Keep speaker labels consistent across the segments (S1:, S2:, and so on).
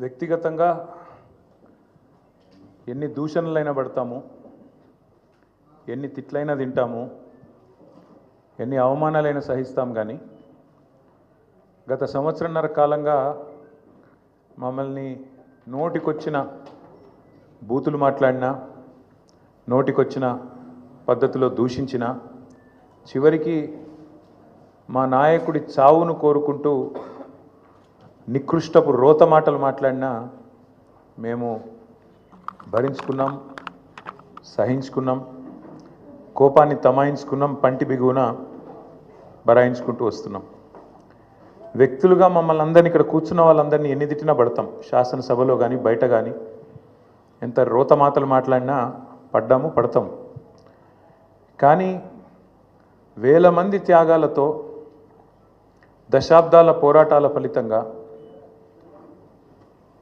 S1: వ్యక్తిగతంగా ఎన్ని దూషణలైనా పడతాము, ఎన్ని తిట్లైనా తింటాము, ఎన్ని అవమానాలైనా సహిస్తాం. కానీ గత సంవత్సరంన్నర కాలంగా మమ్మల్ని నోటికొచ్చిన బూతులు మాట్లాడినా, నోటికొచ్చిన పద్ధతిలో దూషించిన, చివరికి మా నాయకుడి చావును కోరుకుంటూ నికృష్టపు రోత మాటలు మాట్లాడినా మేము భరించుకున్నాం, సహించుకున్నాం, కోపాన్ని తమాయించుకున్నాం, పంటి బిగువున బరాయించుకుంటూ వస్తున్నాం. వ్యక్తులుగా మమ్మల్ని అందరినీ, ఇక్కడ కూర్చున్న వాళ్ళందరినీ ఎన్ని తిట్టినా పడతాం. శాసనసభలో కానీ బయట కానీ ఎంత రోత మాటలు మాట్లాడినా పడ్డాము, పడతాం. కానీ వేల మంది త్యాగాలతో, దశాబ్దాల పోరాటాల ఫలితంగా,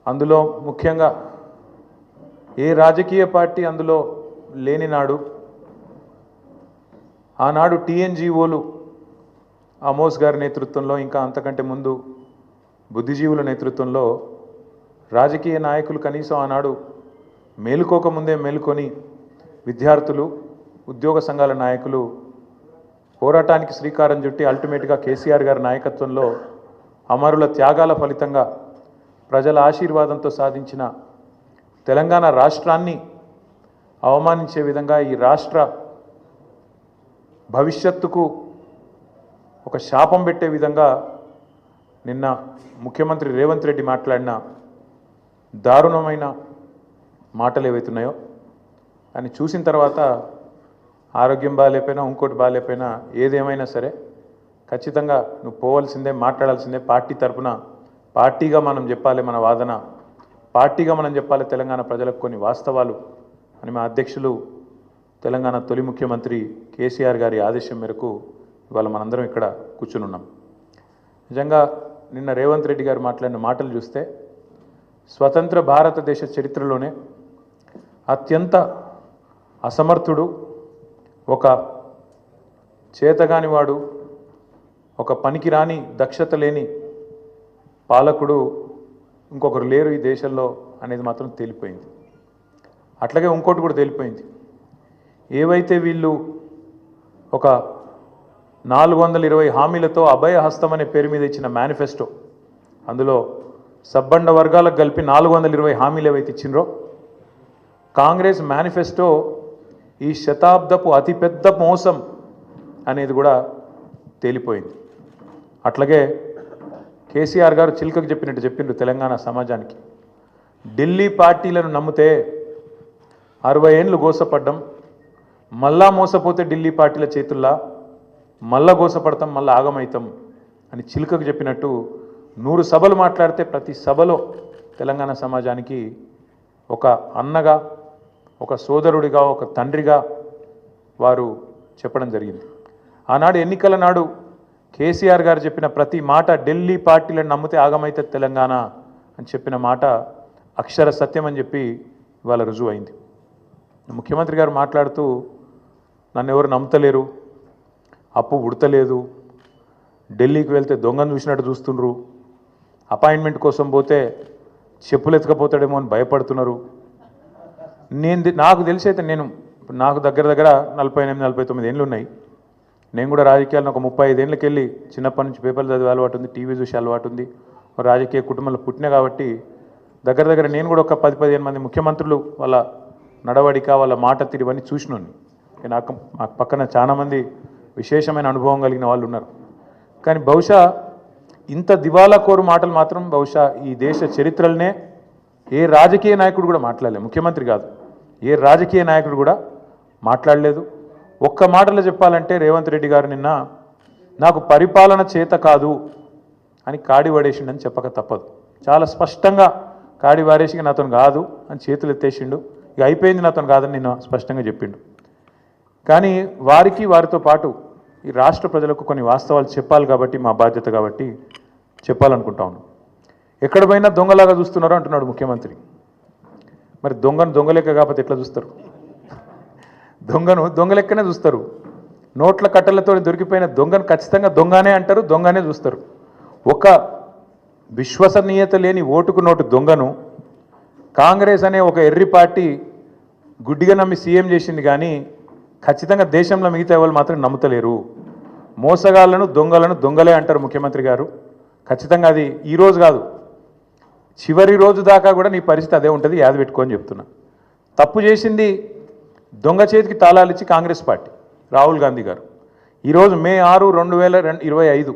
S1: అందులో ముఖ్యంగా ఏ రాజకీయ పార్టీ అందులో లేని నాడు, ఆనాడు టీఎన్జిఓలు ఆమోస్ గారి నేతృత్వంలో, ఇంకా అంతకంటే ముందు బుద్ధిజీవుల నేతృత్వంలో రాజకీయ నాయకులు కనీసం ఆనాడు మేలుకోకముందే మేలుకొని విద్యార్థులు, ఉద్యోగ సంఘాల నాయకులు పోరాటానికి శ్రీకారం చుట్టి అల్టిమేట్గా కేసీఆర్ గారి నాయకత్వంలో అమరుల త్యాగాల ఫలితంగా ప్రజల ఆశీర్వాదంతో సాధించిన తెలంగాణ రాష్ట్రాన్ని అవమానించే విధంగా, ఈ రాష్ట్ర భవిష్యత్తుకు ఒక శాపం పెట్టే విధంగా నిన్న ముఖ్యమంత్రి రేవంత్ రెడ్డి మాట్లాడిన దారుణమైన మాటలు ఏవైతున్నాయో అని చూసిన తర్వాత ఆరోగ్యం బాగాలేకపోయినా, ఇంకోటి బాగాలేకపోయినా, ఏదేమైనా సరే ఖచ్చితంగా నువ్వు పోవాల్సిందే, మాట్లాడాల్సిందే. పార్టీ తరపున పార్టీగా మనం చెప్పాలి, మన వాదన పార్టీగా మనం చెప్పాలి తెలంగాణ ప్రజలకు కొన్ని వాస్తవాలు అని మా అధ్యక్షులు, తెలంగాణ తొలి ముఖ్యమంత్రి కేసీఆర్ గారి ఆదేశం మేరకు ఇవాళ మనందరం ఇక్కడ కూర్చుని ఉన్నాం. నిజంగా నిన్న రేవంత్ రెడ్డి గారు మాట్లాడిన మాటలు చూస్తే స్వతంత్ర భారతదేశ చరిత్రలోనే అత్యంత అసమర్థుడు, ఒక చేతగానివాడు, ఒక పనికిరాని దక్షత లేని పాలకుడు ఇంకొకరు లేరు ఈ దేశంలో అనేది మాత్రం తేలిపోయింది. అట్లాగే ఇంకోటి కూడా తేలిపోయింది. ఏవైతే వీళ్ళు ఒక 420 హామీలతో అభయ హస్తం అనే పేరు మీద ఇచ్చిన మేనిఫెస్టో, అందులో సబ్బండ వర్గాలకు కలిపి 420 హామీలు ఏవైతే ఇచ్చినరో, కాంగ్రెస్ మేనిఫెస్టో ఈ శతాబ్దపు అతిపెద్ద మోసం అనేది కూడా తేలిపోయింది. అట్లాగే కేసీఆర్ గారు చిలుకకు చెప్పినట్టు చెప్పిండ్రు తెలంగాణ సమాజానికి. ఢిల్లీ పార్టీలను నమ్మితే 60 ఏళ్ళు గోసపడ్డం, మళ్ళా మోసపోతే ఢిల్లీ పార్టీల చేతుల్లా మళ్ళా గోసపడతాం, మళ్ళా ఆగమవుతాం అని చిలుకకు చెప్పినట్టు 100 సభలు మాట్లాడితే ప్రతి సభలో తెలంగాణ సమాజానికి ఒక అన్నగా, ఒక సోదరుడిగా, ఒక తండ్రిగా వారు చెప్పడం జరిగింది. ఆనాడు ఎన్నికల నాడు కేసీఆర్ గారు చెప్పిన ప్రతి మాట, ఢిల్లీ పార్టీలను నమ్మితే ఆగమైతే తెలంగాణ అని చెప్పిన మాట అక్షర సత్యం అని చెప్పి ఇవాళ రుజువు అయింది. ముఖ్యమంత్రి గారు మాట్లాడుతూ నన్ను ఎవరు నమ్ముతలేరు, అప్పు ఉడతలేదు, ఢిల్లీకి వెళ్తే దొంగను చూసినట్టు చూస్తుండ్రు, అపాయింట్మెంట్ కోసం పోతే చెప్పులు ఎత్తుకపోతాడేమో అని భయపడుతున్నారు. నాకు తెలిసైతే నాకు దగ్గర 48-49 ఏళ్ళు ఉన్నాయి. నేను కూడా రాజకీయాలను ఒక 35 ఏళ్ళకి వెళ్ళి చిన్నప్పటి నుంచి పేపర్లు చదివే అలవాటు ఉంది, టీవీ చూసే అలవాటు ఉంది, రాజకీయ కుటుంబంలో పుట్టినా కాబట్టి దగ్గర నేను కూడా ఒక 10-15 మంది ముఖ్యమంత్రులు వాళ్ళ నడవడిక, వాళ్ళ మాట తీరువని చూసినోని. నాకు పక్కన చాలామంది విశేషమైన అనుభవం కలిగిన వాళ్ళు ఉన్నారు. కానీ బహుశా ఇంత దివాలా కోరు మాటలు మాత్రం బహుశా ఈ దేశ చరిత్రలనే ఏ రాజకీయ నాయకుడు కూడా మాట్లాడలేదు. ముఖ్యమంత్రి కాదు, ఏ రాజకీయ నాయకుడు కూడా మాట్లాడలేదు. ఒక్క మాటలో చెప్పాలంటే రేవంత్ రెడ్డి గారు నిన్న నాకు పరిపాలన చేత కాదు అని కాడి పడేసిండని చెప్పక తప్పదు. చాలా స్పష్టంగా కాడి వారేసి నాతో కాదు అని చేతులు ఎత్తేసిండు. ఇక అయిపోయింది, నాతో కాదని నిన్న స్పష్టంగా చెప్పిండు. కానీ వారితో పాటు ఈ రాష్ట్ర ప్రజలకు కొన్ని వాస్తవాలు చెప్పాలి కాబట్టి, మా బాధ్యత కాబట్టి చెప్పాలనుకుంటా ఉన్నాం. ఎక్కడ పోయినా దొంగలాగా చూస్తున్నారో అంటున్నాడు ముఖ్యమంత్రి. మరి దొంగలెక్క కాకపోతే ఎట్లా చూస్తారు? దొంగలెక్కనే చూస్తారు. నోట్ల కట్టలతో దొరికిపోయిన దొంగను ఖచ్చితంగా దొంగనే అంటారు, దొంగనే చూస్తారు. ఒక విశ్వసనీయత లేని ఓటుకు నోటు దొంగను కాంగ్రెస్ అనే ఒక ఎర్రి పార్టీ గుడ్డిగా నమ్మి సీఎం చేసింది, కానీ ఖచ్చితంగా దేశంలో మిగతా వాళ్ళు మాత్రం నమ్ముతలేరు. మోసగాళ్లను దొంగలను దొంగలే అంటారు ముఖ్యమంత్రి గారు. ఖచ్చితంగా అది ఈరోజు కాదు, చివరి రోజు దాకా కూడా నీ పరిస్థితి అదే ఉంటుంది, యాద పెట్టుకొని చెప్తున్నా. తప్పు చేసింది దొంగ చేతికి తాళాలు ఇచ్చి కాంగ్రెస్ పార్టీ రాహుల్ గాంధీ గారు. ఈరోజు మే 6, 2025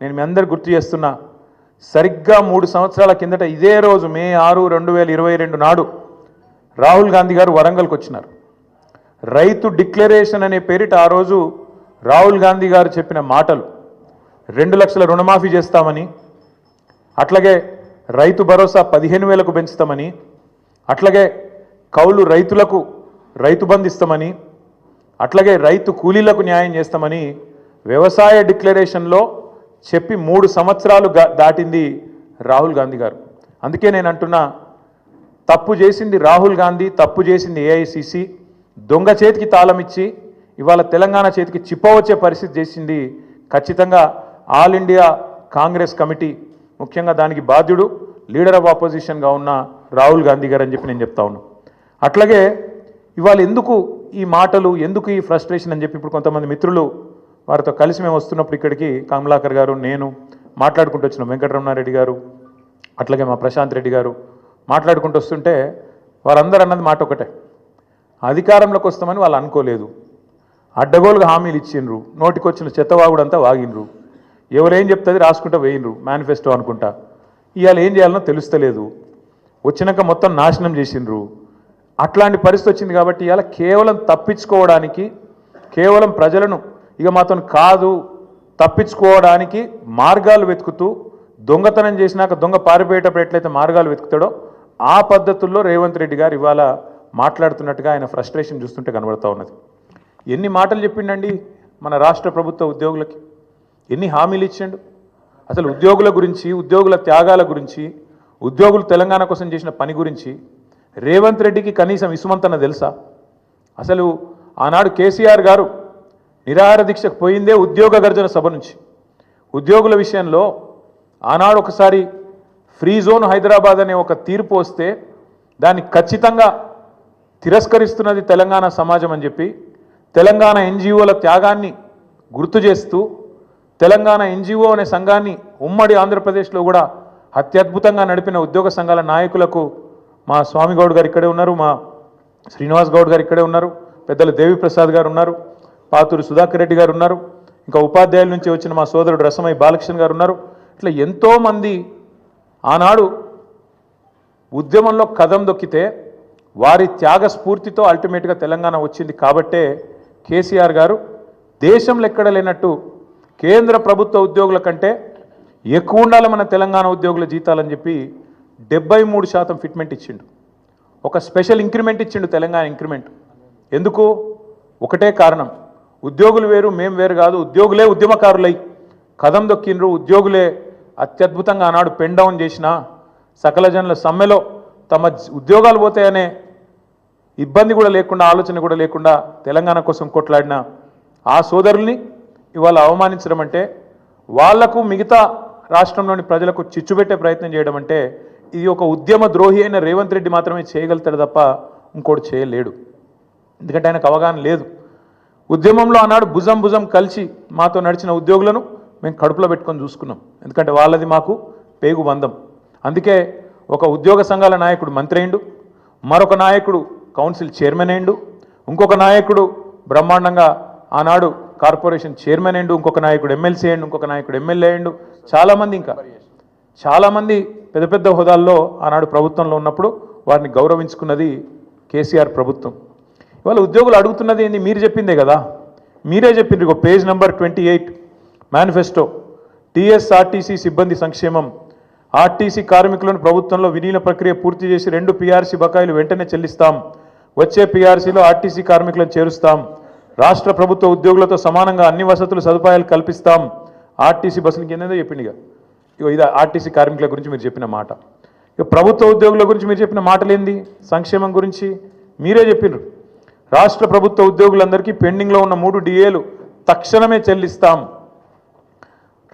S1: నేను మీ అందరు గుర్తు చేస్తున్నా, సరిగ్గా 3 సంవత్సరాల కిందట ఇదే రోజు మే 6, 2022 నాడు రాహుల్ గాంధీ గారు వరంగల్కి వచ్చినారు. రైతు డిక్లరేషన్ అనే పేరిట ఆ రోజు రాహుల్ గాంధీ గారు చెప్పిన మాటలు 2 లక్షల రుణమాఫీ చేస్తామని, అట్లాగే రైతు భరోసా 15,000కు పెంచుతామని, అట్లాగే కౌలు రైతులకు రైతు బంధు ఇస్తామని, అట్లాగే రైతు కూలీలకు న్యాయం చేస్తామని వ్యవసాయ డిక్లరేషన్లో చెప్పి 3 సంవత్సరాలు దాటింది రాహుల్ గాంధీ గారు. అందుకే నేను అంటున్నా, తప్పు చేసింది రాహుల్ గాంధీ, తప్పు చేసింది ఏఐసిసి. దొంగ చేతికి తాళం ఇచ్చి ఇవాళ తెలంగాణ చేతికి చిప్పవచ్చే పరిస్థితి చేసింది ఖచ్చితంగా ఆల్ ఇండియా కాంగ్రెస్ కమిటీ, ముఖ్యంగా దానికి బాధ్యుడు లీడర్ ఆఫ్ ఆపోజిషన్గా ఉన్న రాహుల్ గాంధీ గారు అని చెప్పి నేను చెప్తా ఉన్నాను. అట్లాగే ఇవాళ ఎందుకు ఈ మాటలు, ఎందుకు ఈ ఫ్రస్ట్రేషన్ అని చెప్పి ఇప్పుడు కొంతమంది మిత్రులు వారితో కలిసి మేము వస్తున్నప్పుడు ఇక్కడికి కమలాకర్ గారు, నేను మాట్లాడుకుంటూ వచ్చినాం, వెంకటరమణారెడ్డి గారు, అట్లాగే మా ప్రశాంత్ రెడ్డి గారు మాట్లాడుకుంటూ వస్తుంటే వారందరూ అన్నది మాట ఒకటే, అధికారంలోకి వస్తామని వాళ్ళు అనుకోలేదు, అడ్డగోలుగా హామీలు ఇచ్చిండ్రు, నోటికొచ్చిన చెత్తవాగుడంతా వాగినరు, ఎవరేం చెప్తుంది రాసుకుంటా వేయినరు మేనిఫెస్టో అనుకుంటా. ఇవాళ ఏం చేయాలనో తెలుస్తలేదు, వచ్చినాక మొత్తం నాశనం చేసిండ్రు. అట్లాంటి పరిస్థితి వచ్చింది కాబట్టి ఇవాళ కేవలం తప్పించుకోవడానికి, కేవలం ప్రజలను ఇక మాతో కాదు తప్పించుకోవడానికి మార్గాలు వెతుకుతూ, దొంగతనం చేసినాక దొంగ పారిపోయేటప్పుడు ఎట్లయితే మార్గాలు వెతుకుతాడో ఆ పద్ధతుల్లో రేవంత్ రెడ్డి గారు ఇవాళ మాట్లాడుతున్నట్టుగా ఆయన ఫ్రస్ట్రేషన్ చూస్తుంటే కనబడతా ఉన్నది. ఎన్ని మాటలు చెప్పిండండి మన రాష్ట్ర ప్రభుత్వ ఉద్యోగులకి, ఎన్ని హామీలు ఇచ్చిండు. అసలు ఉద్యోగుల గురించి, ఉద్యోగుల త్యాగాల గురించి, ఉద్యోగులు తెలంగాణ కోసం చేసిన పని గురించి రేవంత్ రెడ్డికి కనీసం ఇసుమంతన తెలుసా? అసలు ఆనాడు కేసీఆర్ గారు నిరాహార దీక్షకు పోయిందే ఉద్యోగ గర్జన సభ నుంచి. ఉద్యోగుల విషయంలో ఆనాడు ఒకసారి ఫ్రీ జోన్ హైదరాబాద్ అనే ఒక తీర్పు వస్తే దాన్ని ఖచ్చితంగా తిరస్కరిస్తున్నది తెలంగాణ సమాజం అని చెప్పి తెలంగాణ ఎన్జిఓల త్యాగాన్ని గుర్తు చేస్తూ తెలంగాణ ఎన్జిఓ అనే సంఘాన్ని ఉమ్మడి ఆంధ్రప్రదేశ్లో కూడా అత్యద్భుతంగా నడిపిన ఉద్యోగ సంఘాల నాయకులకు మా స్వామి గౌడ్ గారు ఇక్కడే ఉన్నారు, మా శ్రీనివాస్ గౌడ్ గారు ఇక్కడే ఉన్నారు, పెద్దలు దేవిప్రసాద్ గారు ఉన్నారు, పాతూరు సుధాకర్ రెడ్డి గారు ఉన్నారు, ఇంకా ఉపాధ్యాయుల నుంచి వచ్చిన మా సోదరుడు రసమై బాలకృష్ణ గారు ఉన్నారు. ఇట్లా ఎంతోమంది ఆనాడు ఉద్యమంలో కదం దొక్కితే వారి త్యాగ స్ఫూర్తితో అల్టిమేట్గా తెలంగాణ వచ్చింది. కాబట్టే కేసీఆర్ గారు దేశంలో ఎక్కడ లేనట్టు కేంద్ర ప్రభుత్వ ఉద్యోగుల కంటే ఎక్కువ ఉండాలి మన తెలంగాణ ఉద్యోగుల జీతాలని చెప్పి 73% ఫిట్మెంట్ ఇచ్చిండు. ఒక స్పెషల్ ఇంక్రిమెంట్ ఇచ్చిండు, తెలంగాణ ఇంక్రిమెంట్. ఎందుకు? ఒకటే కారణం, ఉద్యోగులు వేరు మేము వేరు కాదు, ఉద్యోగులే ఉద్యమకారులై కదం దొక్కిండ్రు, ఉద్యోగులే అత్యద్భుతంగా ఆనాడు పెన్ డౌన్ చేసిన సకల జనుల సమ్మెలో తమ ఉద్యోగాలు పోతాయనే ఇబ్బంది కూడా లేకుండా, ఆలోచన కూడా లేకుండా తెలంగాణ కోసం కొట్లాడిన ఆ సోదరుల్ని ఇవాళ అవమానించడం అంటే, వాళ్లకు మిగతా రాష్ట్రంలోని ప్రజలకు చిచ్చుపెట్టే ప్రయత్నం చేయడం అంటే, ఇది ఒక ఉద్యమ ద్రోహి అయిన రేవంత్ రెడ్డి మాత్రమే చేయగలుగుతాడు తప్ప ఇంకోటి చేయలేడు. ఎందుకంటే ఆయనకు అవగాహన లేదు. ఉద్యమంలో ఆనాడు భుజం భుజం కలిసి మాతో నడిచిన ఉద్యోగులను మేము కడుపులో పెట్టుకొని చూసుకున్నాం. ఎందుకంటే వాళ్ళది మాకు పేగు బంధం. అందుకే ఒక ఉద్యోగ సంఘాల నాయకుడు మంత్రి అయిండు, మరొక నాయకుడు కౌన్సిల్ చైర్మన్ అయిండు, ఇంకొక నాయకుడు బ్రహ్మాండంగా ఆనాడు కార్పొరేషన్ చైర్మన్ అయిండు, ఇంకొక నాయకుడు ఎమ్మెల్సీ అయిండు, ఇంకొక నాయకుడు ఎమ్మెల్యే అయిండు, చాలామంది ఇంకా చాలామంది పెద్ద పెద్ద హోదాల్లో ఆనాడు ప్రభుత్వంలో ఉన్నప్పుడు వారిని గౌరవించుకున్నది కేసీఆర్ ప్రభుత్వం. ఇవాళ ఉద్యోగులు అడుగుతున్నది ఏంది? మీరు చెప్పిందే కదా, మీరే చెప్పిండ్రు. ఇక పేజ్ నెంబర్ 28 మేనిఫెస్టో, టీఎస్ఆర్టీసీ సిబ్బంది సంక్షేమం, ఆర్టీసీ కార్మికులను ప్రభుత్వంలో విలీన ప్రక్రియ పూర్తి చేసి 2 పీఆర్సీ బకాయిలు వెంటనే చెల్లిస్తాం, వచ్చే పీఆర్సీలో ఆర్టీసీ కార్మికులను చేరుస్తాం, రాష్ట్ర ప్రభుత్వ ఉద్యోగులతో సమానంగా అన్ని వసతులు సదుపాయాలు కల్పిస్తాం, ఆర్టీసీ బస్సులకి ఏందో చెప్పింది. ఇక ఇది ఆర్టీసీ కార్మికుల గురించి మీరు చెప్పిన మాట. ఇక ప్రభుత్వ ఉద్యోగుల గురించి మీరు చెప్పిన మాటలేంది? సంక్షేమం గురించి మీరే చెప్పినారు. రాష్ట్ర ప్రభుత్వ ఉద్యోగులందరికీ పెండింగ్లో ఉన్న 3 డిఏలు తక్షణమే చెల్లిస్తాం,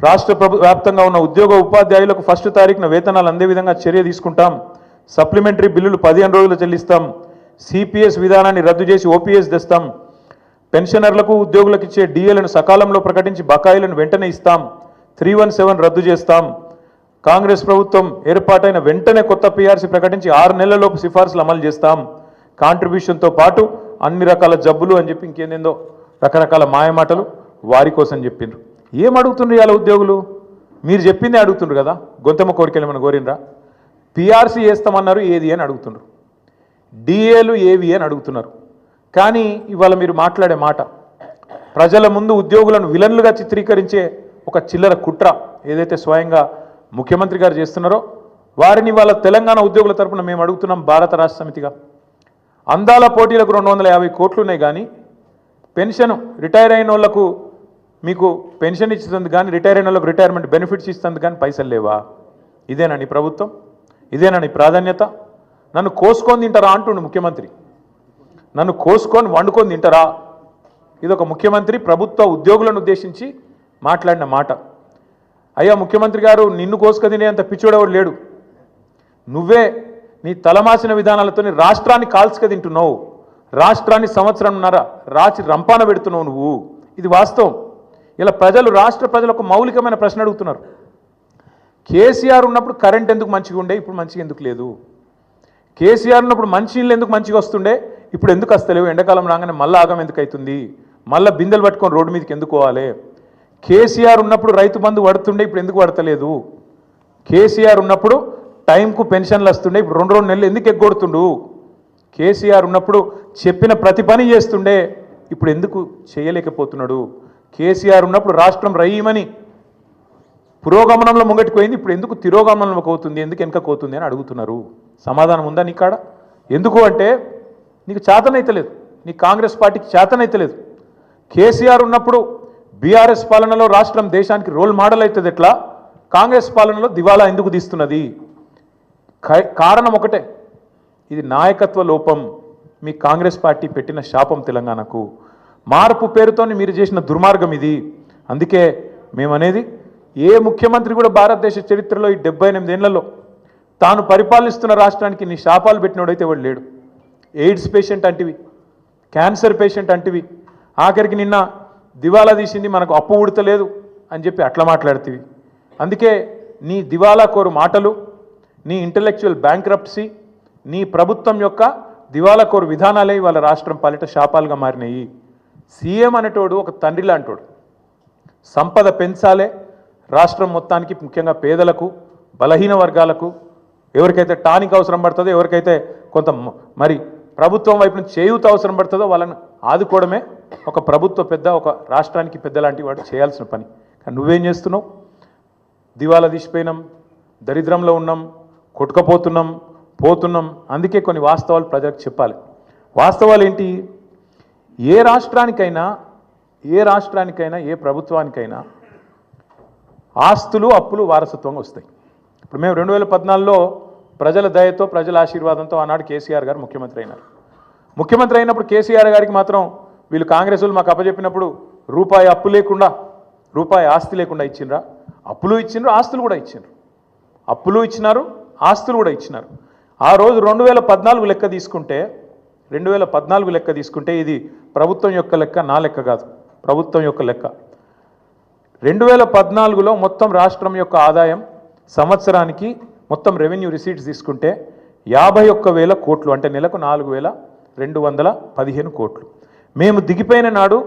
S1: రాష్ట్ర వ్యాప్తంగా ఉన్న ఉద్యోగ ఉపాధ్యాయులకు 1 తారీఖున వేతనాలు అందే విధంగా చర్య తీసుకుంటాం. సప్లిమెంటరీ బిల్లులు 15 రోజులు చెల్లిస్తాం. సిపిఎస్ విధానాన్ని రద్దు చేసి ఓపీఎస్ తెస్తాం. పెన్షనర్లకు ఉద్యోగులకు ఇచ్చే డిఏలను సకాలంలో ప్రకటించి బకాయిలను వెంటనే ఇస్తాం. 317 రద్దు చేస్తాం. కాంగ్రెస్ ప్రభుత్వం ఏర్పాటైన వెంటనే కొత్త పీఆర్సీ ప్రకటించి 6 నెలలలోపు సిఫార్సులు అమలు చేస్తాం. కాంట్రిబ్యూషన్తో పాటు అన్ని రకాల జబ్బులు అని చెప్పి ఇంకేందేందో రకరకాల మాయమాటలు వారి కోసం చెప్పిండ్రు. ఏం అడుగుతుండ్రు ఇవాళ ఉద్యోగులు? మీరు చెప్పిందే అడుగుతుండ్రు కదా. గొంతమ్మ కోరికలు ఏమైనా కోరినరా? పీఆర్సీ వేస్తామన్నారు, ఏది అని అడుగుతుండ్రు. డిఏలు ఏవి అని అడుగుతున్నారు. కానీ ఇవాళ మీరు మాట్లాడే మాట ప్రజల ముందు ఉద్యోగులను విలన్లుగా చిత్రీకరించే ఒక చిల్లర కుట్ర ఏదైతే స్వయంగా ముఖ్యమంత్రి గారు చేస్తున్నారో వారిని వాళ్ళ తెలంగాణ ఉద్యోగుల తరపున మేము అడుగుతున్నాం. భారత రాష్ట్ర సమితిగా అందాల పోటీలకు 250 కోట్లు ఉన్నాయి, కానీ పెన్షన్ రిటైర్ అయిన వాళ్ళకు మీకు పెన్షన్ ఇస్తుంది, కానీ రిటైర్ అయిన వాళ్ళకు రిటైర్మెంట్ బెనిఫిట్స్ ఇస్తుంది, కానీ పైసలు లేవా? ఇదేనా నీ ప్రభుత్వం? ఇదేనా నీ ప్రాధాన్యత? నన్ను కోసుకొని తింటారా అంటుండు ముఖ్యమంత్రి. నన్ను కోసుకొని వండుకొని తింటారా? ఇదొక ముఖ్యమంత్రి ప్రభుత్వ ఉద్యోగులను ఉద్దేశించి మాట్లాడిన మాట. అయ్యా ముఖ్యమంత్రి గారు, నిన్ను కోసుక తినేంత పిచ్చోడెవడు లేడు. నువ్వే నీ తలమాసిన విధానాలతో రాష్ట్రాన్ని కాల్చుక తింటున్నావు. రాష్ట్రాన్ని సంవత్సరంన్నర రాచి రంపాన పెడుతున్నావు నువ్వు. ఇది వాస్తవం. ఇలా ప్రజలు, రాష్ట్ర ప్రజలు ఒక మౌలికమైన ప్రశ్న అడుగుతున్నారు. కేసీఆర్ ఉన్నప్పుడు కరెంట్ ఎందుకు మంచిగా ఉండే, ఇప్పుడు మంచిగా ఎందుకు లేదు? కేసీఆర్ ఉన్నప్పుడు మంచినీళ్ళు ఎందుకు మంచిగా వస్తుండే, ఇప్పుడు ఎందుకు వస్తలేవు? ఎండాకాలం రాగానే మళ్ళీ ఆగం ఎందుకు అవుతుంది? మళ్ళీ బిందెలు పట్టుకొని రోడ్డు మీదకి ఎందుకు పోవాలి? కేసీఆర్ ఉన్నప్పుడు రైతు బంధు పడుతుండే, ఇప్పుడు ఎందుకు పడతలేదు? కేసీఆర్ ఉన్నప్పుడు టైంకు పెన్షన్లు వస్తుండే, ఇప్పుడు 2 నెలలు ఎందుకు ఎగ్గొడుతుండు? కేసీఆర్ ఉన్నప్పుడు చెప్పిన ప్రతి పని చేస్తుండే, ఇప్పుడు ఎందుకు చేయలేకపోతున్నాడు? కేసీఆర్ ఉన్నప్పుడు రాష్ట్రం రయ్యమని పురోగమనంలో ముంగట్టుకుపోయింది, ఇప్పుడు ఎందుకు తిరోగమనంలోకి అవుతుంది, ఎందుకు వెనకపోతుంది అని అడుగుతున్నారు. సమాధానం ఉందా నీ కాడ? ఎందుకు అంటే నీకు చేతనైతలేదు, నీ కాంగ్రెస్ పార్టీకి చేతనైతలేదు. కేసీఆర్ ఉన్నప్పుడు బీఆర్ఎస్ పాలనలో రాష్ట్రం దేశానికి రోల్ మోడల్ అవుతుంది, ఎట్లా కాంగ్రెస్ పాలనలో దివాలా ఎందుకు తీస్తున్నది? కారణం ఒకటే, ఇది నాయకత్వ లోపం. మీ కాంగ్రెస్ పార్టీ పెట్టిన శాపం తెలంగాణకు. మార్పు పేరుతో మీరు చేసిన దుర్మార్గం ఇది. అందుకే మేమనేది, ఏ ముఖ్యమంత్రి కూడా భారతదేశ చరిత్రలో ఈ 78 ఏళ్లలో తాను పరిపాలిస్తున్న రాష్ట్రానికి నీ శాపాలు పెట్టినోడైతే వాడు లేడు. ఎయిడ్స్ పేషెంట్ అంటివి, క్యాన్సర్ పేషెంట్ అంటివి, ఆఖరికి నిన్న దివాలా తీసింది మనకు అప్పు ఉడతలేదు అని చెప్పి అట్లా మాట్లాడుతీవి. అందుకే నీ దివాలా కోరు మాటలు, నీ ఇంటలెక్చువల్ బ్యాంక్రప్సీ, నీ ప్రభుత్వం యొక్క దివాలా కోరు విధానాలే వాళ్ళ రాష్ట్రం పాలిట శాపాలుగా మారినాయి. సీఎం అనేటోడు ఒక తండ్రి లాంటోడు. సంపద పెంచాలే రాష్ట్రం మొత్తానికి, ముఖ్యంగా పేదలకు, బలహీన వర్గాలకు, ఎవరికైతే టానిక్ అవసరం పడుతుందో, ఎవరికైతే కొంత మరి ప్రభుత్వం వైపు నుంచి చేయూత అవసరం పడుతుందో వాళ్ళని ఆదుకోవడమే ఒక ప్రభుత్వ పెద్ద, ఒక రాష్ట్రానికి పెద్ద లాంటి వాడు చేయాల్సిన పని. కానీ నువ్వేం చేస్తున్నావు? దివాలా తీసిపోయినాం, దరిద్రంలో ఉన్నాం, కొట్టుకపోతున్నాం, పోతున్నాం. అందుకే కొన్ని వాస్తవాలు ప్రజలకు చెప్పాలి. వాస్తవాలు ఏంటి? ఏ రాష్ట్రానికైనా ఏ ప్రభుత్వానికైనా ఆస్తులు, అప్పులు వారసత్వంగా వస్తాయి. ఇప్పుడు మేము 2014లో ప్రజల దయతో, ప్రజల ఆశీర్వాదంతో ఆనాడు కేసీఆర్ గారు ముఖ్యమంత్రి అయినారు. ముఖ్యమంత్రి అయినప్పుడు కేసీఆర్ గారికి మాత్రం వీళ్ళు కాంగ్రెస్ వాళ్ళు మాకు అప్పచెప్పినప్పుడు రూపాయి అప్పు లేకుండా, రూపాయి ఆస్తి లేకుండా ఇచ్చిండ్రా? అప్పులు ఇచ్చిండ్రు, ఆస్తులు కూడా ఇచ్చిండ్రు. అప్పులు ఇచ్చినారు, ఆస్తులు కూడా ఇచ్చినారు. ఆ రోజు 2014 లెక్క తీసుకుంటే, 2014 లెక్క తీసుకుంటే ఇది ప్రభుత్వం యొక్క లెక్క, నా లెక్క కాదు, ప్రభుత్వం యొక్క లెక్క. 2014లో మొత్తం రాష్ట్రం యొక్క ఆదాయం సంవత్సరానికి మొత్తం రెవెన్యూ రిసీట్స్ తీసుకుంటే 51,000 కోట్లు, అంటే నెలకు 4,215 కోట్లు. మేము దిగిపోయిన నాడు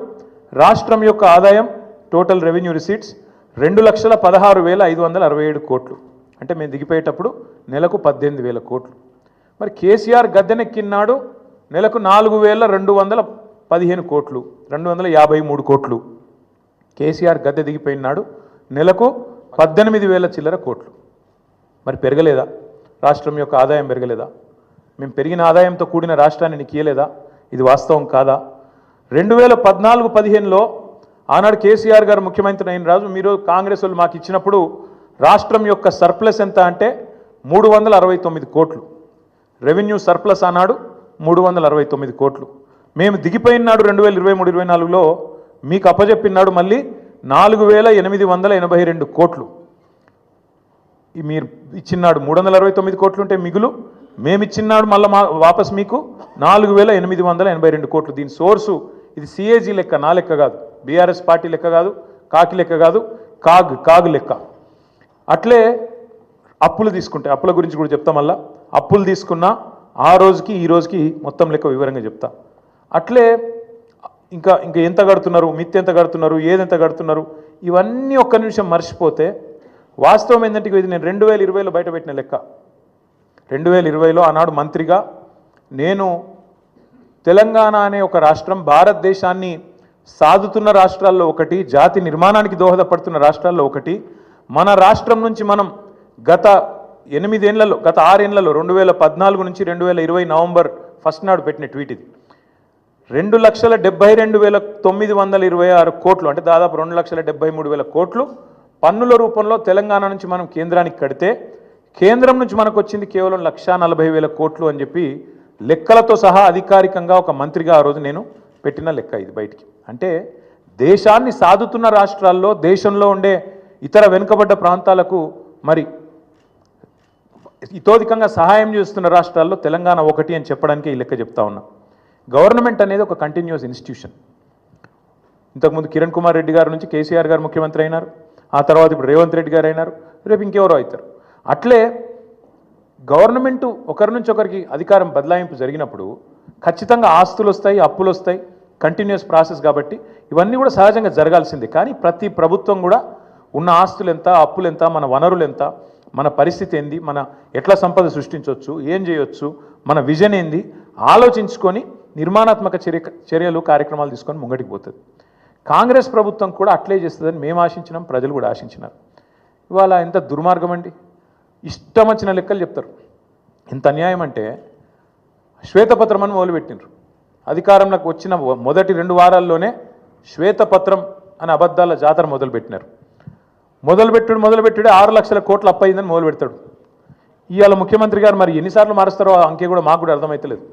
S1: రాష్ట్రం యొక్క ఆదాయం టోటల్ రెవెన్యూ రిసీట్స్ 2,16,567 కోట్లు. అంటే మేము దిగిపోయేటప్పుడు నెలకు 18,000 కోట్లు. మరి కేసీఆర్ గద్దెనెక్కినాడు నెలకు 4,215 కోట్లు, 253 కోట్లు. కేసీఆర్ గద్దె దిగిపోయినాడు నెలకు 18,000 చిల్లర కోట్లు. మరి పెరగలేదా? రాష్ట్రం యొక్క ఆదాయం పెరగలేదా? మేము పెరిగిన ఆదాయంతో కూడిన రాష్ట్రాన్ని నీకు ఇయ్యలేదా? ఇది వాస్తవం కాదా? 2014-15లో ఆనాడు కేసీఆర్ గారు ముఖ్యమంత్రి అయిన రాజు, మీరు కాంగ్రెస్ వాళ్ళు మాకు ఇచ్చినప్పుడు రాష్ట్రం యొక్క సర్ప్లస్ ఎంత అంటే 369 కోట్లు. రెవెన్యూ సర్ప్లస్ ఆనాడు 369 కోట్లు. మేము దిగిపోయినాడు 2023-24లో మీకు అప్పచెప్పినాడు మళ్ళీ 4882 కోట్లు. మీరు ఇచ్చినాడు 369 కోట్లు ఉంటే మిగులు, మేమిచ్చినాడు మళ్ళీ వాపస్ మీకు 4882 కోట్లు. దీని సోర్సు ఇది సిఏజీ లెక్క, నా లెక్క కాదు, బీఆర్ఎస్ పార్టీ లెక్క కాదు, కాకి లెక్క కాదు, కాగ్ లెక్క. అట్లే అప్పులు తీసుకుంటే, అప్పుల గురించి కూడా చెప్తా. మళ్ళా అప్పులు తీసుకున్నా ఆ రోజుకి ఈ రోజుకి మొత్తం లెక్క వివరంగా చెప్తా. అట్లే ఇంకా ఎంత కడుతున్నారు, మిత్తి ఎంత కడుతున్నారు, ఏదెంత కడుతున్నారు, ఇవన్నీ ఒక్క నిమిషం మర్చిపోతే వాస్తవం ఏంటంటే ఇది నేను 2020లో బయటపెట్టిన లెక్క. 2020లో ఆనాడు మంత్రిగా నేను తెలంగాణ అనే ఒక రాష్ట్రం భారతదేశాన్ని సాదుతున్న రాష్ట్రాల్లో ఒకటి, జాతి నిర్మాణానికి దోహదపడుతున్న రాష్ట్రాల్లో ఒకటి. మన రాష్ట్రం నుంచి మనం గత 6 ఏళ్లలో 2014 నుంచి 2020 నవంబర్ 1 నాడు పెట్టిన ట్వీట్ ఇది. 2,72,926 కోట్లు, అంటే దాదాపు 2,73,000 కోట్లు పన్నుల రూపంలో తెలంగాణ నుంచి మనం కేంద్రానికి కడితే, కేంద్రం నుంచి మనకు వచ్చింది కేవలం 1,40,000 కోట్లు అని చెప్పి లెక్కలతో సహా అధికారికంగా ఒక మంత్రిగా ఆ రోజు నేను పెట్టిన లెక్క ఇది బయటికి. అంటే దేశాన్ని సాదుతున్న రాష్ట్రాల్లో, దేశంలో ఉండే ఇతర వెనుకబడ్డ ప్రాంతాలకు మరి ఇతోధికంగా సహాయం చేస్తున్న రాష్ట్రాల్లో తెలంగాణ ఒకటి అని చెప్పడానికి ఈ లెక్క చెప్తా ఉన్నా. గవర్నమెంట్ అనేది ఒక కంటిన్యూస్ ఇన్స్టిట్యూషన్. ఇంతకుముందు కిరణ్ కుమార్ రెడ్డి గారి నుంచి కేసీఆర్ గారు ముఖ్యమంత్రి అయినారు, ఆ తర్వాత ఇప్పుడు రేవంత్ రెడ్డి గారు అయినారు, రేపు ఇంకెవరో అవుతారు. అట్లే గవర్నమెంటు ఒకరి నుంచి ఒకరికి అధికారం బదలాయింపు జరిగినప్పుడు ఖచ్చితంగా ఆస్తులు వస్తాయి, అప్పులు వస్తాయి, కంటిన్యూస్ ప్రాసెస్. కాబట్టి ఇవన్నీ కూడా సహజంగా జరగాల్సిందే. కానీ ప్రతి ప్రభుత్వం కూడా ఉన్న ఆస్తులు ఎంత, అప్పులు ఎంత, మన వనరులు ఎంత, మన పరిస్థితి ఏంది, మన ఎట్లా సంపద సృష్టించవచ్చు, ఏం చేయొచ్చు, మన విజన్ ఏంది ఆలోచించుకొని నిర్మాణాత్మక చర్యలు కార్యక్రమాలు తీసుకొని ముంగటికి పోతుంది. కాంగ్రెస్ ప్రభుత్వం కూడా అట్లే చేస్తుందని మేము ఆశించినాం, ప్రజలు కూడా ఆశించినారు. ఇవాళ ఎంత దుర్మార్గం అండి, ఇష్టం వచ్చిన లెక్కలు చెప్తారు. ఎంత అన్యాయం అంటే శ్వేతపత్రం అని మొదలుపెట్టినారు. అధికారంలోకి వచ్చిన మొదటి 2 వారాల్లోనే శ్వేతపత్రం అనే అబద్ధాల జాతర మొదలుపెట్టినారు. మొదలుపెట్టుడే 6 లక్షల కోట్ల అప్పు అయిందని మొదలు పెడతాడు. ఇవాళ ముఖ్యమంత్రి గారు మరి ఎన్నిసార్లు మారుస్తారో ఆ అంకె కూడా మాకు కూడా అర్థమవుతలేదు.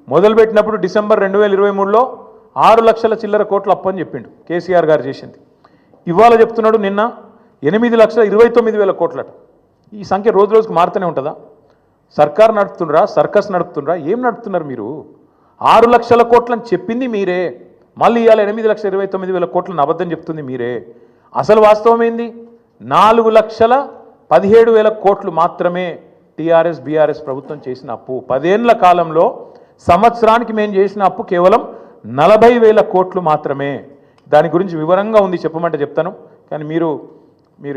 S1: మొదలుపెట్టినప్పుడు డిసెంబర్ 2023లో 6 లక్షల చిల్లర కోట్ల అప్పు అని చెప్పిండు కేసీఆర్ గారు చేసింది. ఇవాళ చెప్తున్నాడు నిన్న 8,29,000 కోట్లట. ఈ సంఖ్య రోజు రోజుకు మారుతూనే ఉంటుందా? సర్కార్ నడుపుతుండ్రా, సర్కస్ నడుపుతుండ్రా, ఏం నడుపుతున్నారు మీరు? 6 లక్షల కోట్లని చెప్పింది మీరే, మళ్ళీ ఇవాళ 8,29,000 కోట్లను అబద్ధం చెప్తుంది మీరే. అసలు వాస్తవం ఏంది? 4,17,000 కోట్లు మాత్రమే టీఆర్ఎస్ బీఆర్ఎస్ ప్రభుత్వం చేసిన అప్పు. 10 ఏళ్ల కాలంలో సంవత్సరానికి మేము చేసిన అప్పు కేవలం 40,000 కోట్లు మాత్రమే. దాని గురించి వివరంగా ఉంది, చెప్పమంటే చెప్తాను. కానీ మీరు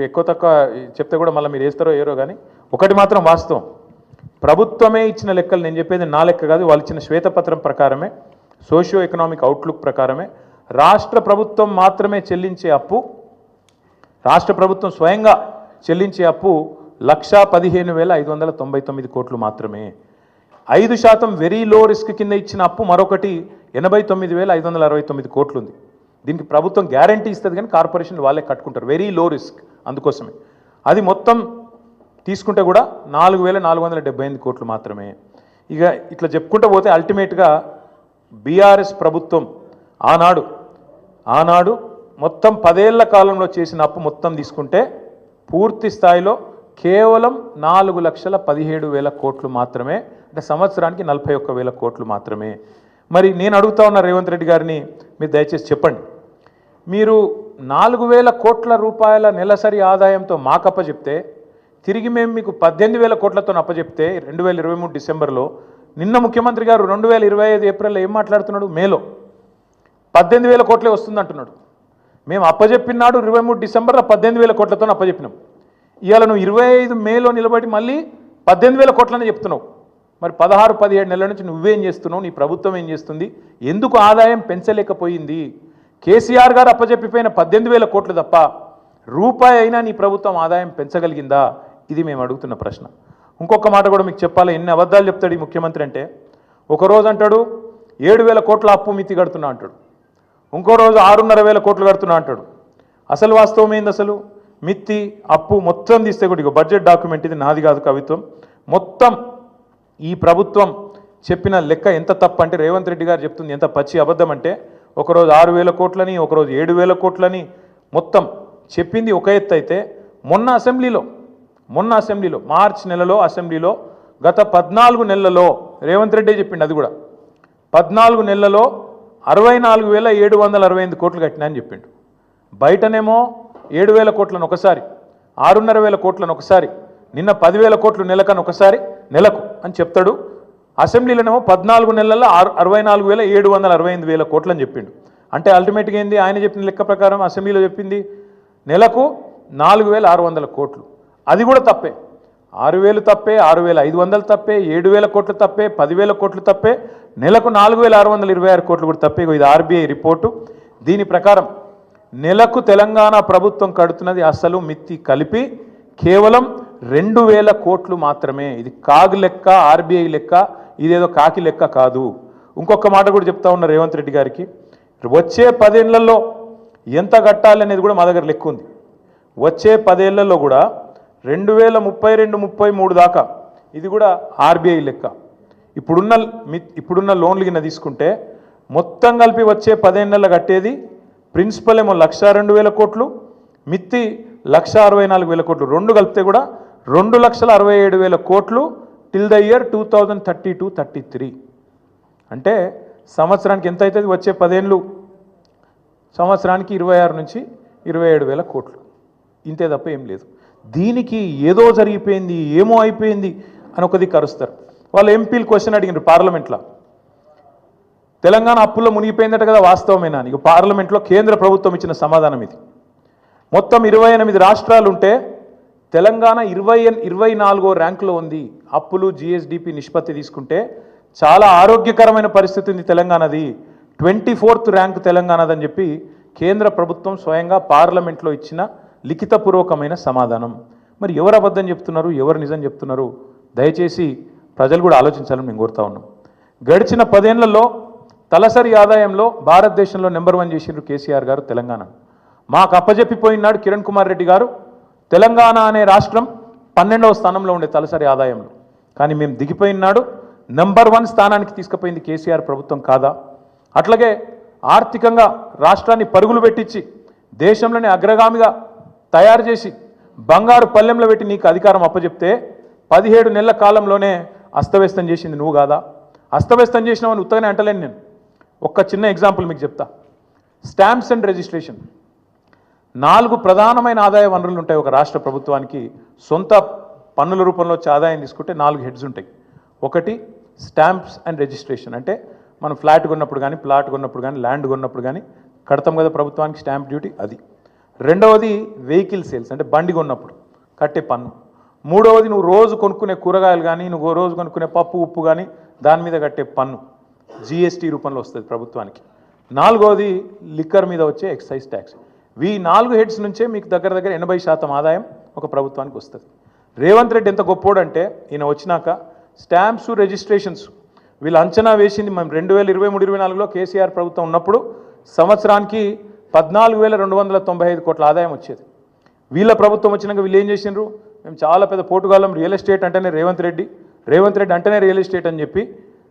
S1: ఎక్కువ తక్కువ చెప్తే కూడా మళ్ళీ మీరు వేస్తారో ఏరో. కానీ ఒకటి మాత్రం వాస్తవం, ప్రభుత్వమే ఇచ్చిన లెక్కలు, నేను చెప్పేది నా లెక్క కాదు, వాళ్ళు ఇచ్చిన శ్వేతపత్రం ప్రకారమే, సోషియో ఎకనామిక్ అవుట్లుక్ ప్రకారమే రాష్ట్ర ప్రభుత్వం మాత్రమే చెల్లించే అప్పు, రాష్ట్ర ప్రభుత్వం స్వయంగా చెల్లించే అప్పు 1,15,599 కోట్లు మాత్రమే. 5% వెరీ లో రిస్క్ కింద ఇచ్చిన అప్పు మరొకటి 89,569 కోట్లు ఉంది. దీనికి ప్రభుత్వం గ్యారంటీ ఇస్తుంది కానీ కార్పొరేషన్ వాళ్ళే కట్టుకుంటారు, వెరీ లో రిస్క్. అందుకోసమే అది మొత్తం తీసుకుంటే కూడా 4,478 కోట్లు మాత్రమే. ఇక ఇట్లా చెప్పుకుంటూ పోతే అల్టిమేట్గా బీఆర్ఎస్ ప్రభుత్వం ఆనాడు మొత్తం 10 ఏళ్ల కాలంలో చేసిన అప్పు మొత్తం తీసుకుంటే పూర్తి స్థాయిలో కేవలం 4,17,000 కోట్లు మాత్రమే, అంటే సంవత్సరానికి 41,000 కోట్లు మాత్రమే. మరి నేను అడుగుతా ఉన్న రేవంత్ రెడ్డి గారిని, మీరు దయచేసి చెప్పండి, మీరు 4,000 కోట్ల రూపాయల నెలసరి ఆదాయంతో మాకు అప్పచెప్తే, తిరిగి మేము మీకు 18,000 కోట్లతో అప్పచెప్తే 2023 డిసెంబర్లో, నిన్న ముఖ్యమంత్రి గారు 2025 ఏప్రిల్లో ఏం మాట్లాడుతున్నాడు? మేలో 18,000 కోట్లే వస్తుంది అంటున్నాడు. మేము అప్పచెప్పినాడు 23 డిసెంబర్లో 18,000 కోట్లతో అప్పచెప్పినాం. ఇవాళ నువ్వు 25 మేలో నిలబడి మళ్ళీ 18,000 కోట్లనే చెప్తున్నావు. మరి 16-17 నెలల నుంచి నువ్వేం చేస్తున్నావు, నీ ప్రభుత్వం ఏం చేస్తుంది, ఎందుకు ఆదాయం పెంచలేకపోయింది? కేసీఆర్ గారు అప్పచెప్పిపోయిన 18,000 కోట్లు తప్ప రూపాయి అయినా నీ ప్రభుత్వం ఆదాయం పెంచగలిగిందా? ఇది మేము అడుగుతున్న ప్రశ్న. ఇంకొక మాట కూడా మీకు చెప్పాలి, ఎన్ని అబద్ధాలు చెప్తాడు ఈ ముఖ్యమంత్రి అంటే, ఒకరోజు అంటాడు 7,000 కోట్ల అప్పు మితి కడుతున్నా అంటాడు, ఇంకో రోజు 6,500 కోట్లు కడుతున్నా అంటాడు. అసలు వాస్తవం ఏంది? అసలు మిత్తి అప్పు మొత్తం తీస్తే కూడా, ఇక బడ్జెట్ డాక్యుమెంట్ ఇది, నాది కాదు కవిత్వం, మొత్తం ఈ ప్రభుత్వం చెప్పిన లెక్క ఎంత తప్పు అంటే, రేవంత్ రెడ్డి గారు చెప్తుంది ఎంత పచ్చి అబద్ధం అంటే, ఒకరోజు 6,000 కోట్లని, ఒకరోజు 7,000 కోట్లని మొత్తం చెప్పింది ఒక ఎత్తు అయితే మొన్న అసెంబ్లీలో మార్చి నెలలో అసెంబ్లీలో గత 14 నెలలలో రేవంత్ రెడ్డి చెప్పిండు, అది కూడా 14 నెలలలో 64,768 కోట్లు కట్టినా అని చెప్పిండు. బయటనేమో 7,000 కోట్లను ఒకసారి, 6,500 కోట్లను ఒకసారి, నిన్న 10,000 కోట్లు నెలకు అని చెప్తాడు. అసెంబ్లీలోనేమో 14 నెలల్లో 64,768 కోట్లు అని చెప్పిండు. అంటే అల్టిమేట్గా ఏంది, ఆయన చెప్పిన లెక్క ప్రకారం అసెంబ్లీలో చెప్పింది నెలకు 4,600 కోట్లు. అది కూడా తప్పే. 6,000 తప్పే, 6,500 తప్పే, 7,000 కోట్లు తప్పే, 10,000 కోట్లు తప్పే, నెలకు 4,626 కోట్లు కూడా తప్పే. ఇది ఆర్బీఐ రిపోర్టు. దీని ప్రకారం నెలకు తెలంగాణ ప్రభుత్వం కడుతున్నది అసలు మిత్తి కలిపి కేవలం 2,000 కోట్లు మాత్రమే. ఇది కాగు లెక్క, ఆర్బీఐ లెక్క, ఇదేదో కాకి లెక్క కాదు. ఇంకొక మాట కూడా చెప్తా ఉన్న రేవంత్ రెడ్డి గారికి, వచ్చే 10 ఏళ్లలో ఎంత కట్టాలి అనేది కూడా మా దగ్గర లెక్క ఉంది. వచ్చే 10 ఏళ్లలో కూడా 2032-33 దాకా, ఇది కూడా ఆర్బీఐ లెక్క. ఇప్పుడున్న లోన్లు కింద తీసుకుంటే మొత్తం కలిపి వచ్చే 10 ఏళ్ళలో కట్టేది ప్రిన్సిపల్ ఏమో 1,02,000 కోట్లు, మిత్తి 1,64,000 కోట్లు, రెండు కలిపితే కూడా 2,67,000 కోట్లు టిల్ ద ఇయర్ 2032-33. అంటే సంవత్సరానికి ఎంత అవుతుంది? వచ్చే 10 ఏళ్ళు సంవత్సరానికి 26 నుంచి 27,000 కోట్లు, ఇంతే తప్ప ఏం లేదు. దీనికి ఏదో జరిగిపోయింది, ఏమో అయిపోయింది అని ఒకది కరుస్తారు. వాళ్ళు ఎంపీలు క్వశ్చన్ అడిగినారు పార్లమెంట్లో, తెలంగాణ అప్పుల్లో మునిగిపోయిందట కదా, వాస్తవమేనా అని. పార్లమెంట్లో కేంద్ర ప్రభుత్వం ఇచ్చిన సమాధానం ఇది. మొత్తం 28 రాష్ట్రాలు ఉంటే తెలంగాణ 24వ ర్యాంకులో ఉంది. అప్పులు జిఎస్డిపి నిష్పత్తి తీసుకుంటే చాలా ఆరోగ్యకరమైన పరిస్థితి ఉంది తెలంగాణది. 24th ర్యాంకు తెలంగాణదని చెప్పి కేంద్ర ప్రభుత్వం స్వయంగా పార్లమెంట్లో ఇచ్చిన లిఖితపూర్వకమైన సమాధానం. మరి ఎవరు అబద్ధం చెప్తున్నారు, ఎవరు నిజం చెప్తున్నారు? దయచేసి ప్రజలు కూడా ఆలోచించాలని మేము కోరుతా ఉన్నాం. గడిచిన 10 ఏళ్లలో తలసరి ఆదాయంలో భారతదేశంలో నెంబర్ 1 చేసిండ్రు కేసీఆర్ గారు తెలంగాణ. మాకు అప్పజెప్పిపోయినాడు కిరణ్ కుమార్ రెడ్డి గారు. తెలంగాణ అనే రాష్ట్రం 12వ స్థానంలో ఉండే తలసరి ఆదాయంలో, కానీ మేము దిగిపోయినాడు నెంబర్ 1 స్థానానికి తీసుకుపోయింది కేసీఆర్ ప్రభుత్వం కాదా? అట్లాగే ఆర్థికంగా రాష్ట్రాన్ని పరుగులు పెట్టించి దేశంలోనే అగ్రగామిగా తయారు చేసి బంగారు పల్లెంలో పెట్టి నీకు అధికారం అప్పచెప్తే 17 నెలల కాలంలోనే అస్తవ్యస్తం చేసింది నువ్వు కాదా? అస్తవ్యస్తం చేసినావని ఉత్తగానే అంటలేను నేను. ఒక్క చిన్న ఎగ్జాంపుల్ మీకు చెప్తా. స్టాంప్స్ అండ్ రిజిస్ట్రేషన్ 4 ప్రధానమైన ఆదాయ వనరులు ఉంటాయి ఒక రాష్ట్ర ప్రభుత్వానికి. సొంత పన్నుల రూపంలో వచ్చే ఆదాయం తీసుకుంటే 4 హెడ్స్ ఉంటాయి. ఒకటి స్టాంప్స్ అండ్ రిజిస్ట్రేషన్, అంటే మనం ఫ్లాట్ కొన్నప్పుడు కానీ, ప్లాట్ కొన్నప్పుడు కానీ, ల్యాండ్ కొన్నప్పుడు కానీ కడతాం కదా ప్రభుత్వానికి స్టాంప్ డ్యూటీ, అది. రెండవది వెహికల్ సేల్స్, అంటే బండి కొన్నప్పుడు కట్టే పన్ను. మూడవది నువ్వు రోజు కొనుక్కునే కూరగాయలు కానీ, నువ్వు రోజు కొనుక్కునే పప్పు ఉప్పు కానీ దాని మీద కట్టే పన్ను జిఎస్టీ రూపంలో వస్తుంది ప్రభుత్వానికి. నాలుగవది లిక్కర్ మీద వచ్చే ఎక్సైజ్ ట్యాక్స్. ఈ 4 హెడ్స్ నుంచే మీకు దగ్గర 80% ఆదాయం ఒక ప్రభుత్వానికి వస్తుంది. రేవంత్ రెడ్డి ఎంత గొప్పోడంటే ఈయన వచ్చినాక స్టాంప్స్ రిజిస్ట్రేషన్స్ వీళ్ళు అంచనా వేసింది. మేము 2023-24లో కేసీఆర్ ప్రభుత్వం ఉన్నప్పుడు సంవత్సరానికి 14,295 కోట్ల ఆదాయం వచ్చేది. వీళ్ళ ప్రభుత్వం వచ్చినాక వీళ్ళు ఏం చేసిండ్రు, మేము చాలా పెద్ద పోటుగాలం, రియల్ ఎస్టేట్ అంటేనే రేవంత్ రెడ్డి అంటేనే రియల్ ఎస్టేట్ అని చెప్పి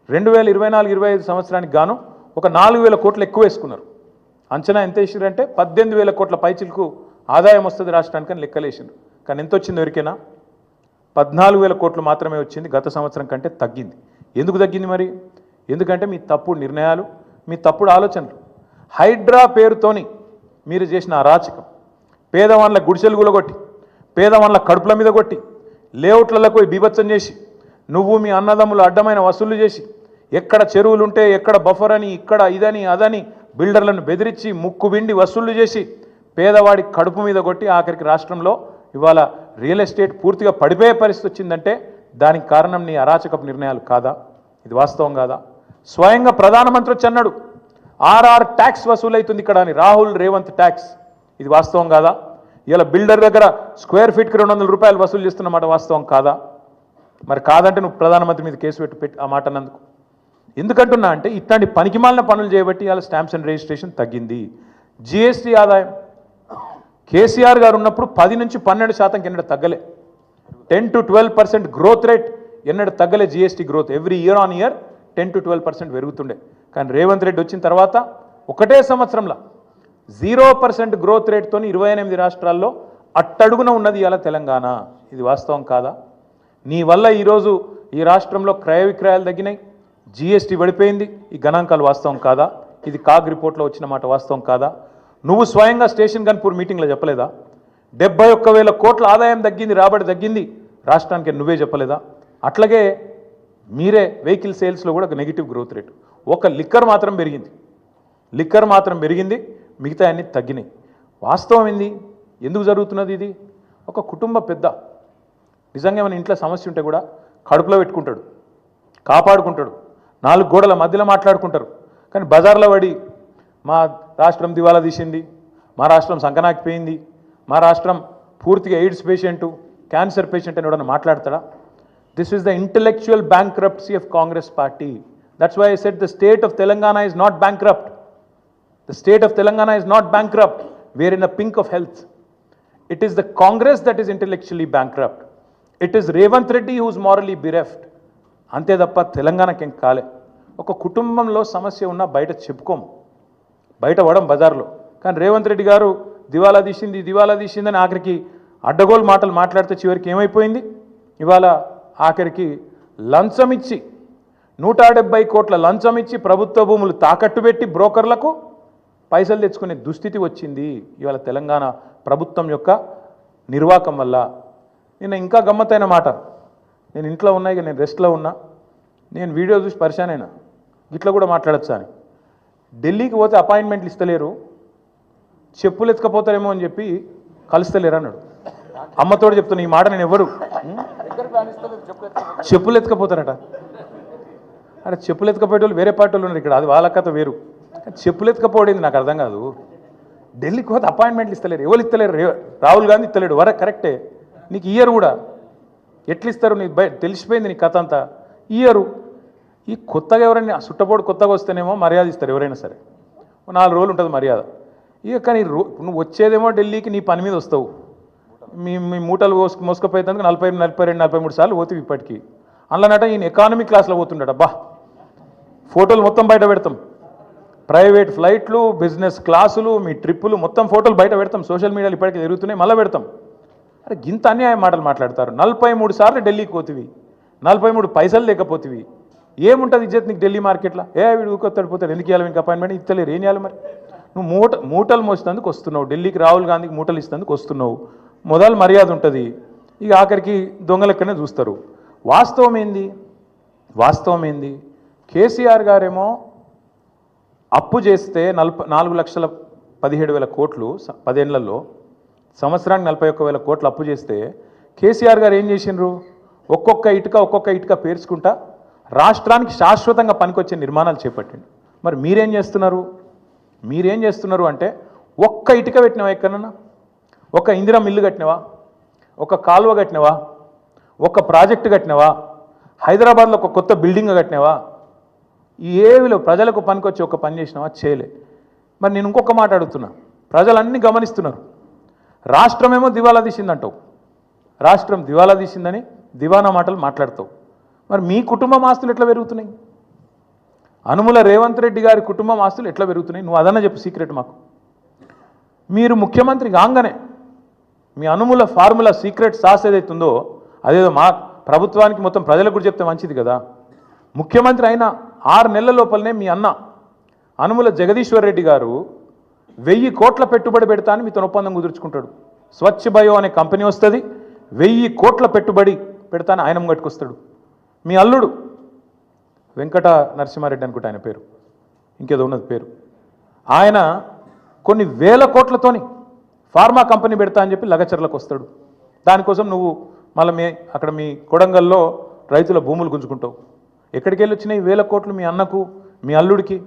S1: 2024-25 సంవత్సరానికి గాను ఒక 4,000 కోట్లు ఎక్కువ వేసుకున్నారు. అంచనా ఎంత వేసారంటే 18,000 కోట్ల పైచిలకు ఆదాయం వస్తుంది రాష్ట్రానికి అని లెక్కలేసిండ్రు. కానీ ఎంత వచ్చింది ఎవరికైనా? 14,000 కోట్లు మాత్రమే వచ్చింది. గత సంవత్సరం కంటే తగ్గింది. ఎందుకు తగ్గింది మరి? ఎందుకంటే మీ తప్పుడు నిర్ణయాలు, మీ తప్పుడు ఆలోచనలు. హైడ్రా పేరుతోని మీరు చేసిన అరాచకం, పేదవాళ్ళ గుడిసెలు గులగొట్టి, పేదవాళ్ళ కడుపుల మీద కొట్టి, లేఅవుట్లకు బీభత్సం చేసి, నువ్వు మీ అన్నదమ్ములు అడ్డమైన వసూళ్లు చేసి, ఎక్కడ చెరువులు ఉంటే ఎక్కడ బఫర్ అని, ఇక్కడ ఇదని అదని బిల్డర్లను బెదిరించి ముక్కు బిండి వసూళ్లు చేసి పేదవాడి కడుపు మీద కొట్టి ఆఖరికి రాష్ట్రంలో ఇవాళ రియల్ ఎస్టేట్ పూర్తిగా పడిపోయే పరిస్థితి వచ్చిందంటే దానికి కారణం నీ అరాచకపు నిర్ణయాలు కాదా? ఇది వాస్తవం కాదా? స్వయంగా ప్రధానమంత్రి వచ్చి అన్నాడు ఆర్ఆర్ ట్యాక్స్ వసూలవుతుంది ఇక్కడ అని, రాహుల్ రేవంత్ ట్యాక్స్. ఇది వాస్తవం కాదా? ఇలా బిల్డర్ దగ్గర స్క్వేర్ ఫీట్కి 200 రూపాయలు వసూలు చేస్తున్నమాట వాస్తవం కాదా? మరి కాదంటే నువ్వు ప్రధానమంత్రి మీద కేసు పెట్టి ఆ మాట అన్నందుకు. ఎందుకంటున్నా అంటే ఇట్లాంటి పనికిమాలిన పనులు చేయబట్టి ఇలా స్టాంప్స్ అండ్ రిజిస్ట్రేషన్ తగ్గింది. జిఎస్టీ ఆదాయం కేసీఆర్ గారు ఉన్నప్పుడు 10 నుంచి 12% ఎన్నడూ తగ్గలే. 10 to 12% గ్రోత్ రేట్ ఎన్నడూ తగ్గలే. GST growth every year on year 10 to 12% పెరుగుతుండే. కానీ రేవంత్ రెడ్డి వచ్చిన తర్వాత ఒకటే సంవత్సరంలో 0% గ్రోత్ రేట్తో 28 రాష్ట్రాల్లో అట్టడుగున ఉన్నది ఇవాళ తెలంగాణ. ఇది వాస్తవం కాదా? నీ వల్ల ఈరోజు ఈ రాష్ట్రంలో క్రయ విక్రయాలు తగ్గినాయి, జీఎస్టీ పడిపోయింది. ఈ గణాంకాలు వాస్తవం కాదా? ఇది కాగ్ రిపోర్ట్లో వచ్చిన మాట వాస్తవం కాదా? నువ్వు స్వయంగా స్టేషన్ గన్పూర్ మీటింగ్లో చెప్పలేదా? 71,000 కోట్ల ఆదాయం తగ్గింది, రాబడి తగ్గింది రాష్ట్రానికి, నువ్వే చెప్పలేదా? అట్లాగే మీరే వెహికల్ సేల్స్లో కూడా నెగిటివ్ గ్రోత్ రేటు. ఒక లిక్కర్ మాత్రం పెరిగింది, మిగతా అన్ని తగ్గినాయి. వాస్తవం ఏంది? ఎందుకు జరుగుతున్నది ఇది? ఒక కుటుంబ పెద్ద నిజంగా మన ఇంట్లో సమస్య ఉంటే కూడా కడుపులో పెట్టుకుంటాడు, కాపాడుకుంటాడు, 4 గోడల మధ్యలో మాట్లాడుకుంటారు. కానీ బజార్లో పడి మా రాష్ట్రం దివాలా తీసింది, మా రాష్ట్రం సంకనాకిపోయింది, మా రాష్ట్రం పూర్తిగా ఎయిడ్స్ పేషెంటు, క్యాన్సర్ పేషెంట్ అని ఎవడన్నా మాట్లాడతాడా? This is the intellectual bankruptcy of Congress party. That's why I said the state of Telangana is not bankrupt. The state of Telangana is not bankrupt. We are in the pink of health. It is the Congress that is intellectually bankrupt. It is Revanth Reddy who is morally bereft. అంతే తప్ప తెలంగాణకి ఏం కాలే. ఒక కుటుంబంలో సమస్య ఉన్నా బయట చెప్పుకోము, బయట పడం బజార్లో. కానీ రేవంత్ రెడ్డి గారు దివాలా తీసిందని ఆఖరికి అడ్డగోలు మాటలు మాట్లాడితే చివరికి ఏమైపోయింది? ఇవాళ ఆఖరికి లంచం ఇచ్చి 170 కోట్ల లంచం ఇచ్చి ప్రభుత్వ భూములు తాకట్టు పెట్టి బ్రోకర్లకు పైసలు తెచ్చుకునే దుస్థితి వచ్చింది ఇవాళ తెలంగాణ ప్రభుత్వం యొక్క నిర్వాకం వల్ల. నేను ఇంకా గమ్మత్తైన మాట, నేను ఇంట్లో ఉన్నా, ఇక నేను రెస్ట్లో ఉన్నా, నేను వీడియో చూసి పరిశాన్ అయినా, ఇట్లా కూడా మాట్లాడచ్చా అని. ఢిల్లీకి పోతే అపాయింట్మెంట్లు ఇస్తలేరు, చెప్పులు ఎత్తుకపోతారేమో అని చెప్పి కలుస్తలేరు అన్నాడు. అమ్మతోడు చెప్తున్నా ఈ మాట, నేను ఎవరు చెప్పులు ఎత్తుకపోతారట. అరే చెప్పులు ఎత్తుకపోయేటోళ్ళు వేరే పార్టీ వాళ్ళు ఉన్నారు ఇక్కడ, అది వాళ్ళ కథ వేరు. చెప్పులు ఎత్తుకపోయింది నాకు అర్థం కాదు. ఢిల్లీకి పోతే అపాయింట్మెంట్లు ఇస్తలేరు, ఎవరు ఇస్తలేరు? రాహుల్ గాంధీ ఇస్తలేడు, వరే కరెక్టే, నీకు ఇయ్యరు కూడా. ఎట్లు ఇస్తారు? నీకు తెలిసిపోయింది నీ కథ అంతా. ఇయ్యరు. ఈ కొత్తగా ఎవరైనా సుట్టపోడు కొత్తగా వస్తేనేమో మర్యాద ఇస్తారు ఎవరైనా సరే, 4 రోజులు ఉంటుంది మర్యాద. ఇక కానీ నువ్వు వచ్చేదేమో ఢిల్లీకి నీ పని మీద వస్తావు, మీ మూటలు మోసుకపోయేందుకు 40, 42, 43 సార్లు పోతావు ఇప్పటికీ. అందులోనట ఈయన ఎకానమీ క్లాస్లో పోతుండట. బా ఫోటోలు మొత్తం బయట పెడతాం, ప్రైవేట్ ఫ్లైట్లు, బిజినెస్ క్లాసులు, మీ ట్రిప్పులు మొత్తం ఫోటోలు బయట పెడతాం, సోషల్ మీడియాలో ఇప్పటికీ తిరుగుతున్నాయి, మళ్ళీ పెడతాం. అరే గింత అన్యాయం మాటలు మాట్లాడతారు. 43 సార్లు ఢిల్లీకి పోతివి, 43 పైసలు లేకపోతివి, ఏముంటుంది ఇజ్జత్ నీకు ఢిల్లీ మార్కెట్లో? వీడు ఊకొత్తాడు పోతాడు, ఎందుకు ఇవ్వాలి మీకు అపాయింట్మెంట్? ఇస్తలేరు, ఏం చేయాలి మరి? నువ్వు మూటలు మోసేందుకు వస్తున్నావు ఢిల్లీకి, రాహుల్ గాంధీకి మూటలు ఇస్తేందుకు వస్తున్నావు, మొదలు మర్యాద ఉంటుంది. ఇక ఆఖరికి దొంగలెక్కనే చూస్తారు. వాస్తవం ఏంది? కేసీఆర్ గారేమో అప్పు చేస్తే 4,17,000 కోట్లు 10 ఏళ్లలో, సంవత్సరానికి 41,000 కోట్లు అప్పు చేస్తే కేసీఆర్ గారు ఏం చేసిండ్రు? ఒక్కొక్క ఇటుక పేర్చుకుంటా రాష్ట్రానికి శాశ్వతంగా పనికొచ్చే నిర్మాణాలు చేపట్టిండు. మరి మీరేం చేస్తున్నారు అంటే, ఒక్క ఇటుక పెట్టినవా ఎక్కడన్నా? ఒక ఇందిరా మిల్లు కట్టినవా? ఒక కాలువ కట్టినవా? ఒక ప్రాజెక్టు కట్టినవా? హైదరాబాద్లో ఒక కొత్త బిల్డింగ్ కట్టినవా? ఏవిలో ప్రజలకు పనికొచ్చి ఒక పని చేసినావా? చేయలే. మరి నేను ఇంకొక మాట అడుగుతున్నా, ప్రజలన్నీ గమనిస్తున్నారు. రాష్ట్రమేమో దివాలా తీసిందంటావు, రాష్ట్రం దివాలా తీసిందని దివానా మాటలు మాట్లాడతావు. మరి మీ కుటుంబం ఆస్తులు ఎట్లా పెరుగుతున్నాయి? అనుముల రేవంత్ రెడ్డి గారి కుటుంబం ఆస్తులు ఎట్లా పెరుగుతున్నాయి? నువ్వు అదన్నా చెప్పు సీక్రెట్ మాకు. మీరు ముఖ్యమంత్రి కాగానే మీ అనుముల ఫార్ములా సీక్రెట్ సాస్ ఏదైతుందో అదేదో మా ప్రభుత్వానికి మొత్తం ప్రజలకు కూడా చెప్తే మంచిది కదా. ముఖ్యమంత్రి అయిన 6 నెలల లోపలనే మీ అన్న అనుముల జగదీశ్వర్ రెడ్డి గారు 1000 కోట్ల పెట్టుబడి పెడతా అని మీతో ఒప్పందం కుదుర్చుకుంటాడు. స్వచ్ఛ బయో అనే కంపెనీ వస్తుంది, 1000 కోట్ల పెట్టుబడి పెడతా అని ఆయన కట్టుకొస్తాడు. మీ అల్లుడు వెంకట నరసింహారెడ్డి అనుకుంటే ఆయన పేరు, ఇంకేదో ఉన్నది పేరు, ఆయన కొన్ని వేల కోట్లతోని ఫార్మా కంపెనీ పెడతా అని చెప్పి లగచర్లకు వస్తాడు. దానికోసం నువ్వు మళ్ళీ అక్కడ మీ కొడంగల్లో రైతుల భూములు గుంజుకుంటావు. ఎక్కడికి వెళ్ళి వచ్చినాయి 1000 కోట్లు? మీ అన్నకు, మీ అల్లుడికి.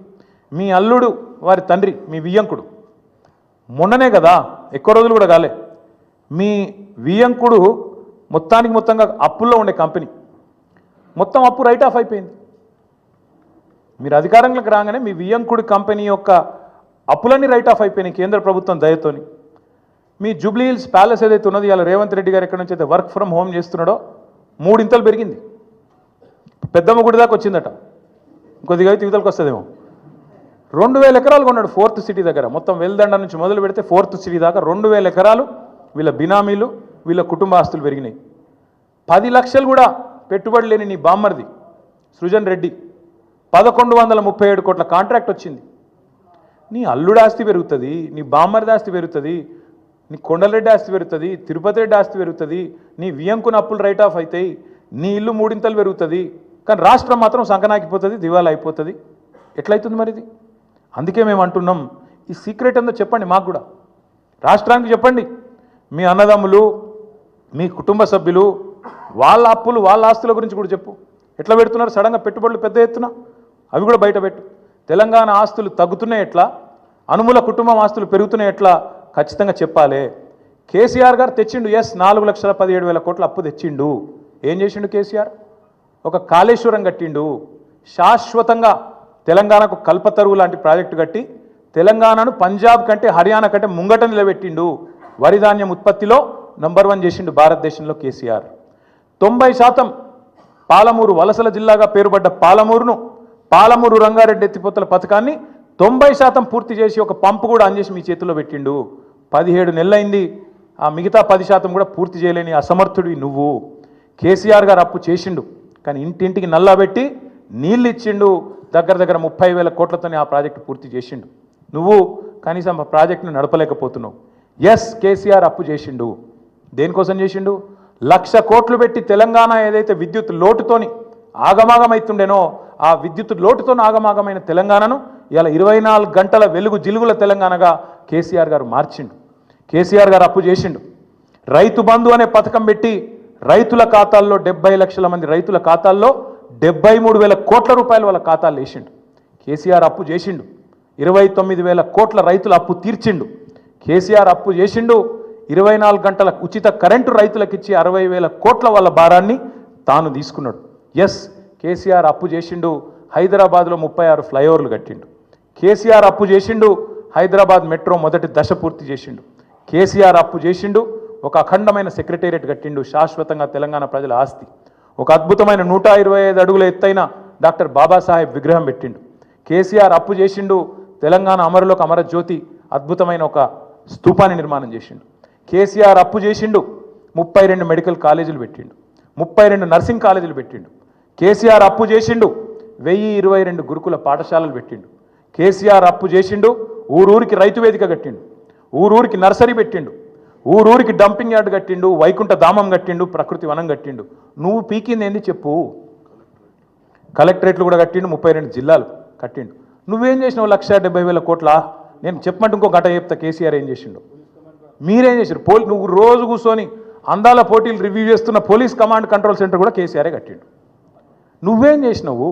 S1: మీ అల్లుడు వారి తండ్రి మీ వియ్యంకుడు మొన్ననే కదా, ఎక్కువ రోజులు కూడా కాలే, మీ వియ్యంకుడు మొత్తంగా అప్పుల్లో ఉండే కంపెనీ మొత్తం అప్పు రైట్ ఆఫ్ అయిపోయింది. మీరు అధికారంలోకి రాగానే మీ వియ్యంకుడి కంపెనీ యొక్క అప్పులన్నీ రైట్ ఆఫ్ అయిపోయినాయి కేంద్ర ప్రభుత్వం దయతోని. మీ జూబ్లీ హిల్స్ ప్యాలెస్ ఏదైతే ఉన్నది, ఇలా రేవంత్ రెడ్డి గారు ఎక్కడి నుంచి అయితే వర్క్ ఫ్రమ్ హోమ్ చేస్తున్నాడో 3 ఇంతలు పెరిగింది. పెద్దమ్మ గుడి దాకా వచ్చిందట, ఇంకొద్దిగా అయితే యువతలకు వస్తుందేమో. 2000 ఎకరాలు కొన్నాడు 4th సిటీ దగ్గర. మొత్తం వెల్దండ నుంచి మొదలు పెడితే 4th సిటీ దాకా 2000 ఎకరాలు వీళ్ళ బినామీలు, వీళ్ళ కుటుంబ ఆస్తులు పెరిగినాయి. 10 లక్షలు కూడా పెట్టుబడి లేని నీ బామ్మర్ది సృజన్ రెడ్డి 1137 కోట్ల కాంట్రాక్ట్ వచ్చింది. నీ అల్లుడు ఆస్తి పెరుగుతుంది, నీ బామ్మర్ది ఆస్తి పెరుగుతుంది, నీ కొండలరెడ్డి ఆస్తి పెరుగుతుంది, తిరుపతి రెడ్డి ఆస్తి పెరుగుతుంది, నీ వియంకున అప్పులు రైట్ ఆఫ్ అవుతాయి, నీ ఇల్లు 3 ఇంతలు పెరుగుతుంది. కానీ రాష్ట్రం మాత్రం సంకనాకిపోతుంది, దివాలా అయిపోతుంది. ఎట్లయితుంది మరి ఇది? అందుకే మేము అంటున్నాం, ఈ సీక్రెట్ ఏందో చెప్పండి మాకు కూడా, రాష్ట్రానికి చెప్పండి. మీ అన్నదమ్ములు, మీ కుటుంబ సభ్యులు, వాళ్ళ అప్పులు, వాళ్ళ ఆస్తుల గురించి కూడా చెప్పు. ఎట్లా పెడుతున్నారు సడన్గా పెట్టుబడులు పెద్ద ఎత్తున, అవి కూడా బయట పెట్టు. తెలంగాణ ఆస్తులు తగ్గుతున్నాయి ఎట్లా, అనుముల కుటుంబం ఆస్తులు పెరుగుతున్నాయి ఎట్లా ఖచ్చితంగా చెప్పాలి. కేసీఆర్ గారు తెచ్చిండు, ఎస్ 4,17,000 కోట్ల అప్పు తెచ్చిండు. ఏం చేసిండు కేసీఆర్? ఒక కాళేశ్వరం కట్టిండు, శాశ్వతంగా తెలంగాణకు కల్పతరువు లాంటి ప్రాజెక్టు కట్టి తెలంగాణను పంజాబ్ కంటే హర్యానా కంటే ముంగట నిలబెట్టిండు. వరి ధాన్యం ఉత్పత్తిలో నంబర్ 1 చేసిండు భారతదేశంలో కేసీఆర్. 90% పాలమూరు వలసల జిల్లాగా పేరుపడ్డ పాలమూరు రంగారెడ్డి ఎత్తిపోతల పథకాన్ని 90% పూర్తి చేసి ఒక పంపు కూడా ఆన్ చేసి మీ చేతుల్లో పెట్టిండు. 17 నెలలైంది, ఆ మిగతా 10% కూడా పూర్తి చేయలేని అసమర్థుడివి నువ్వు. కేసీఆర్ గారు అప్పు చేసిండు, కానీ ఇంటింటికి నల్లబెట్టి నీళ్ళు ఇచ్చిండు. దగ్గర 30,000 కోట్లతోనే ఆ ప్రాజెక్టు పూర్తి చేసిండు. నువ్వు కనీసం ఆ ప్రాజెక్టును నడపలేకపోతున్నావు. ఎస్ కేసీఆర్ అప్పు చేసిండు. దేనికోసం చేసిండు? 1,00,000 కోట్లు పెట్టి తెలంగాణ ఏదైతే విద్యుత్ లోటుతోని ఆగమాగమైతుండేనో ఆ విద్యుత్ లోటుతో ఆగమాగమైన తెలంగాణను ఇలా 24 గంటల వెలుగు జిలుగుల తెలంగాణగా కేసీఆర్ గారు మార్చిండు. కేసీఆర్ గారు అప్పు చేసిండు. రైతు బంధు అనే పథకం పెట్టి రైతుల ఖాతాల్లో 70 లక్షల మంది రైతుల ఖాతాల్లో 73,000 కోట్ల రూపాయలు వాళ్ళ ఖాతాలు వేసిండు. కేసీఆర్ అప్పు చేసిండు. 29,000 కోట్ల రైతుల అప్పు తీర్చిండు. కేసీఆర్ అప్పు చేసిండు. 24 గంటల ఉచిత కరెంటు రైతులకు ఇచ్చి 60,000 కోట్ల వాళ్ళ భారాన్ని తాను తీసుకున్నాడు. ఎస్ కేసీఆర్ అప్పు చేసిండు. హైదరాబాద్లో 36 ఫ్లైఓవర్లు కట్టిండు. కేసీఆర్ అప్పు చేసిండు. హైదరాబాద్ మెట్రో మొదటి దశ పూర్తి చేసిండు. కేసీఆర్ అప్పు చేసిండు. ఒక అఖండమైన సెక్రటేరియట్ కట్టిండు, శాశ్వతంగా తెలంగాణ ప్రజల ఆస్తి. ఒక అద్భుతమైన 125 అడుగుల ఎత్తైన డాక్టర్ బాబాసాహెబ్ విగ్రహం పెట్టిండు. కేసీఆర్ అప్పు చేసిండు. తెలంగాణ అమరులకు అమరజ్యోతి అద్భుతమైన ఒక స్తూపాన్ని నిర్మాణం చేసిండు. కేసీఆర్ అప్పు చేసిండు. 32 మెడికల్ కాలేజీలు పెట్టిండు. 32 నర్సింగ్ కాలేజీలు పెట్టిండు. కేసీఆర్ అప్పు చేసిండు. 1022 గురుకుల పాఠశాలలు పెట్టిండు. కేసీఆర్ అప్పు చేసిండు. ఊరూరికి రైతు వేదిక కట్టిండు. ఊరూరికి నర్సరీ పెట్టిండు. ఊరూరికి డంపింగ్ యార్డ్ కట్టిండు. వైకుంఠ ధామం కట్టిండు. ప్రకృతి వనం కట్టిండు. నువ్వు పీకింది ఏంది చెప్పు? కలెక్టరేట్లు కూడా కట్టిండు. 32 జిల్లాలు కట్టిండు. నువ్వేం చేసినావు? 1,70,000 కోట్ల. నేను చెప్పమంటే ఇంకో గంట చెప్తా కేసీఆర్ ఏం చేసిండు. మీరేం చేశారు? నువ్వు రోజు కూర్చొని అందాల పోటీలు రివ్యూ చేస్తున్న పోలీస్ కమాండ్ కంట్రోల్ సెంటర్ కూడా కేసీఆరే కట్టిండు. నువ్వేం చేసినావు?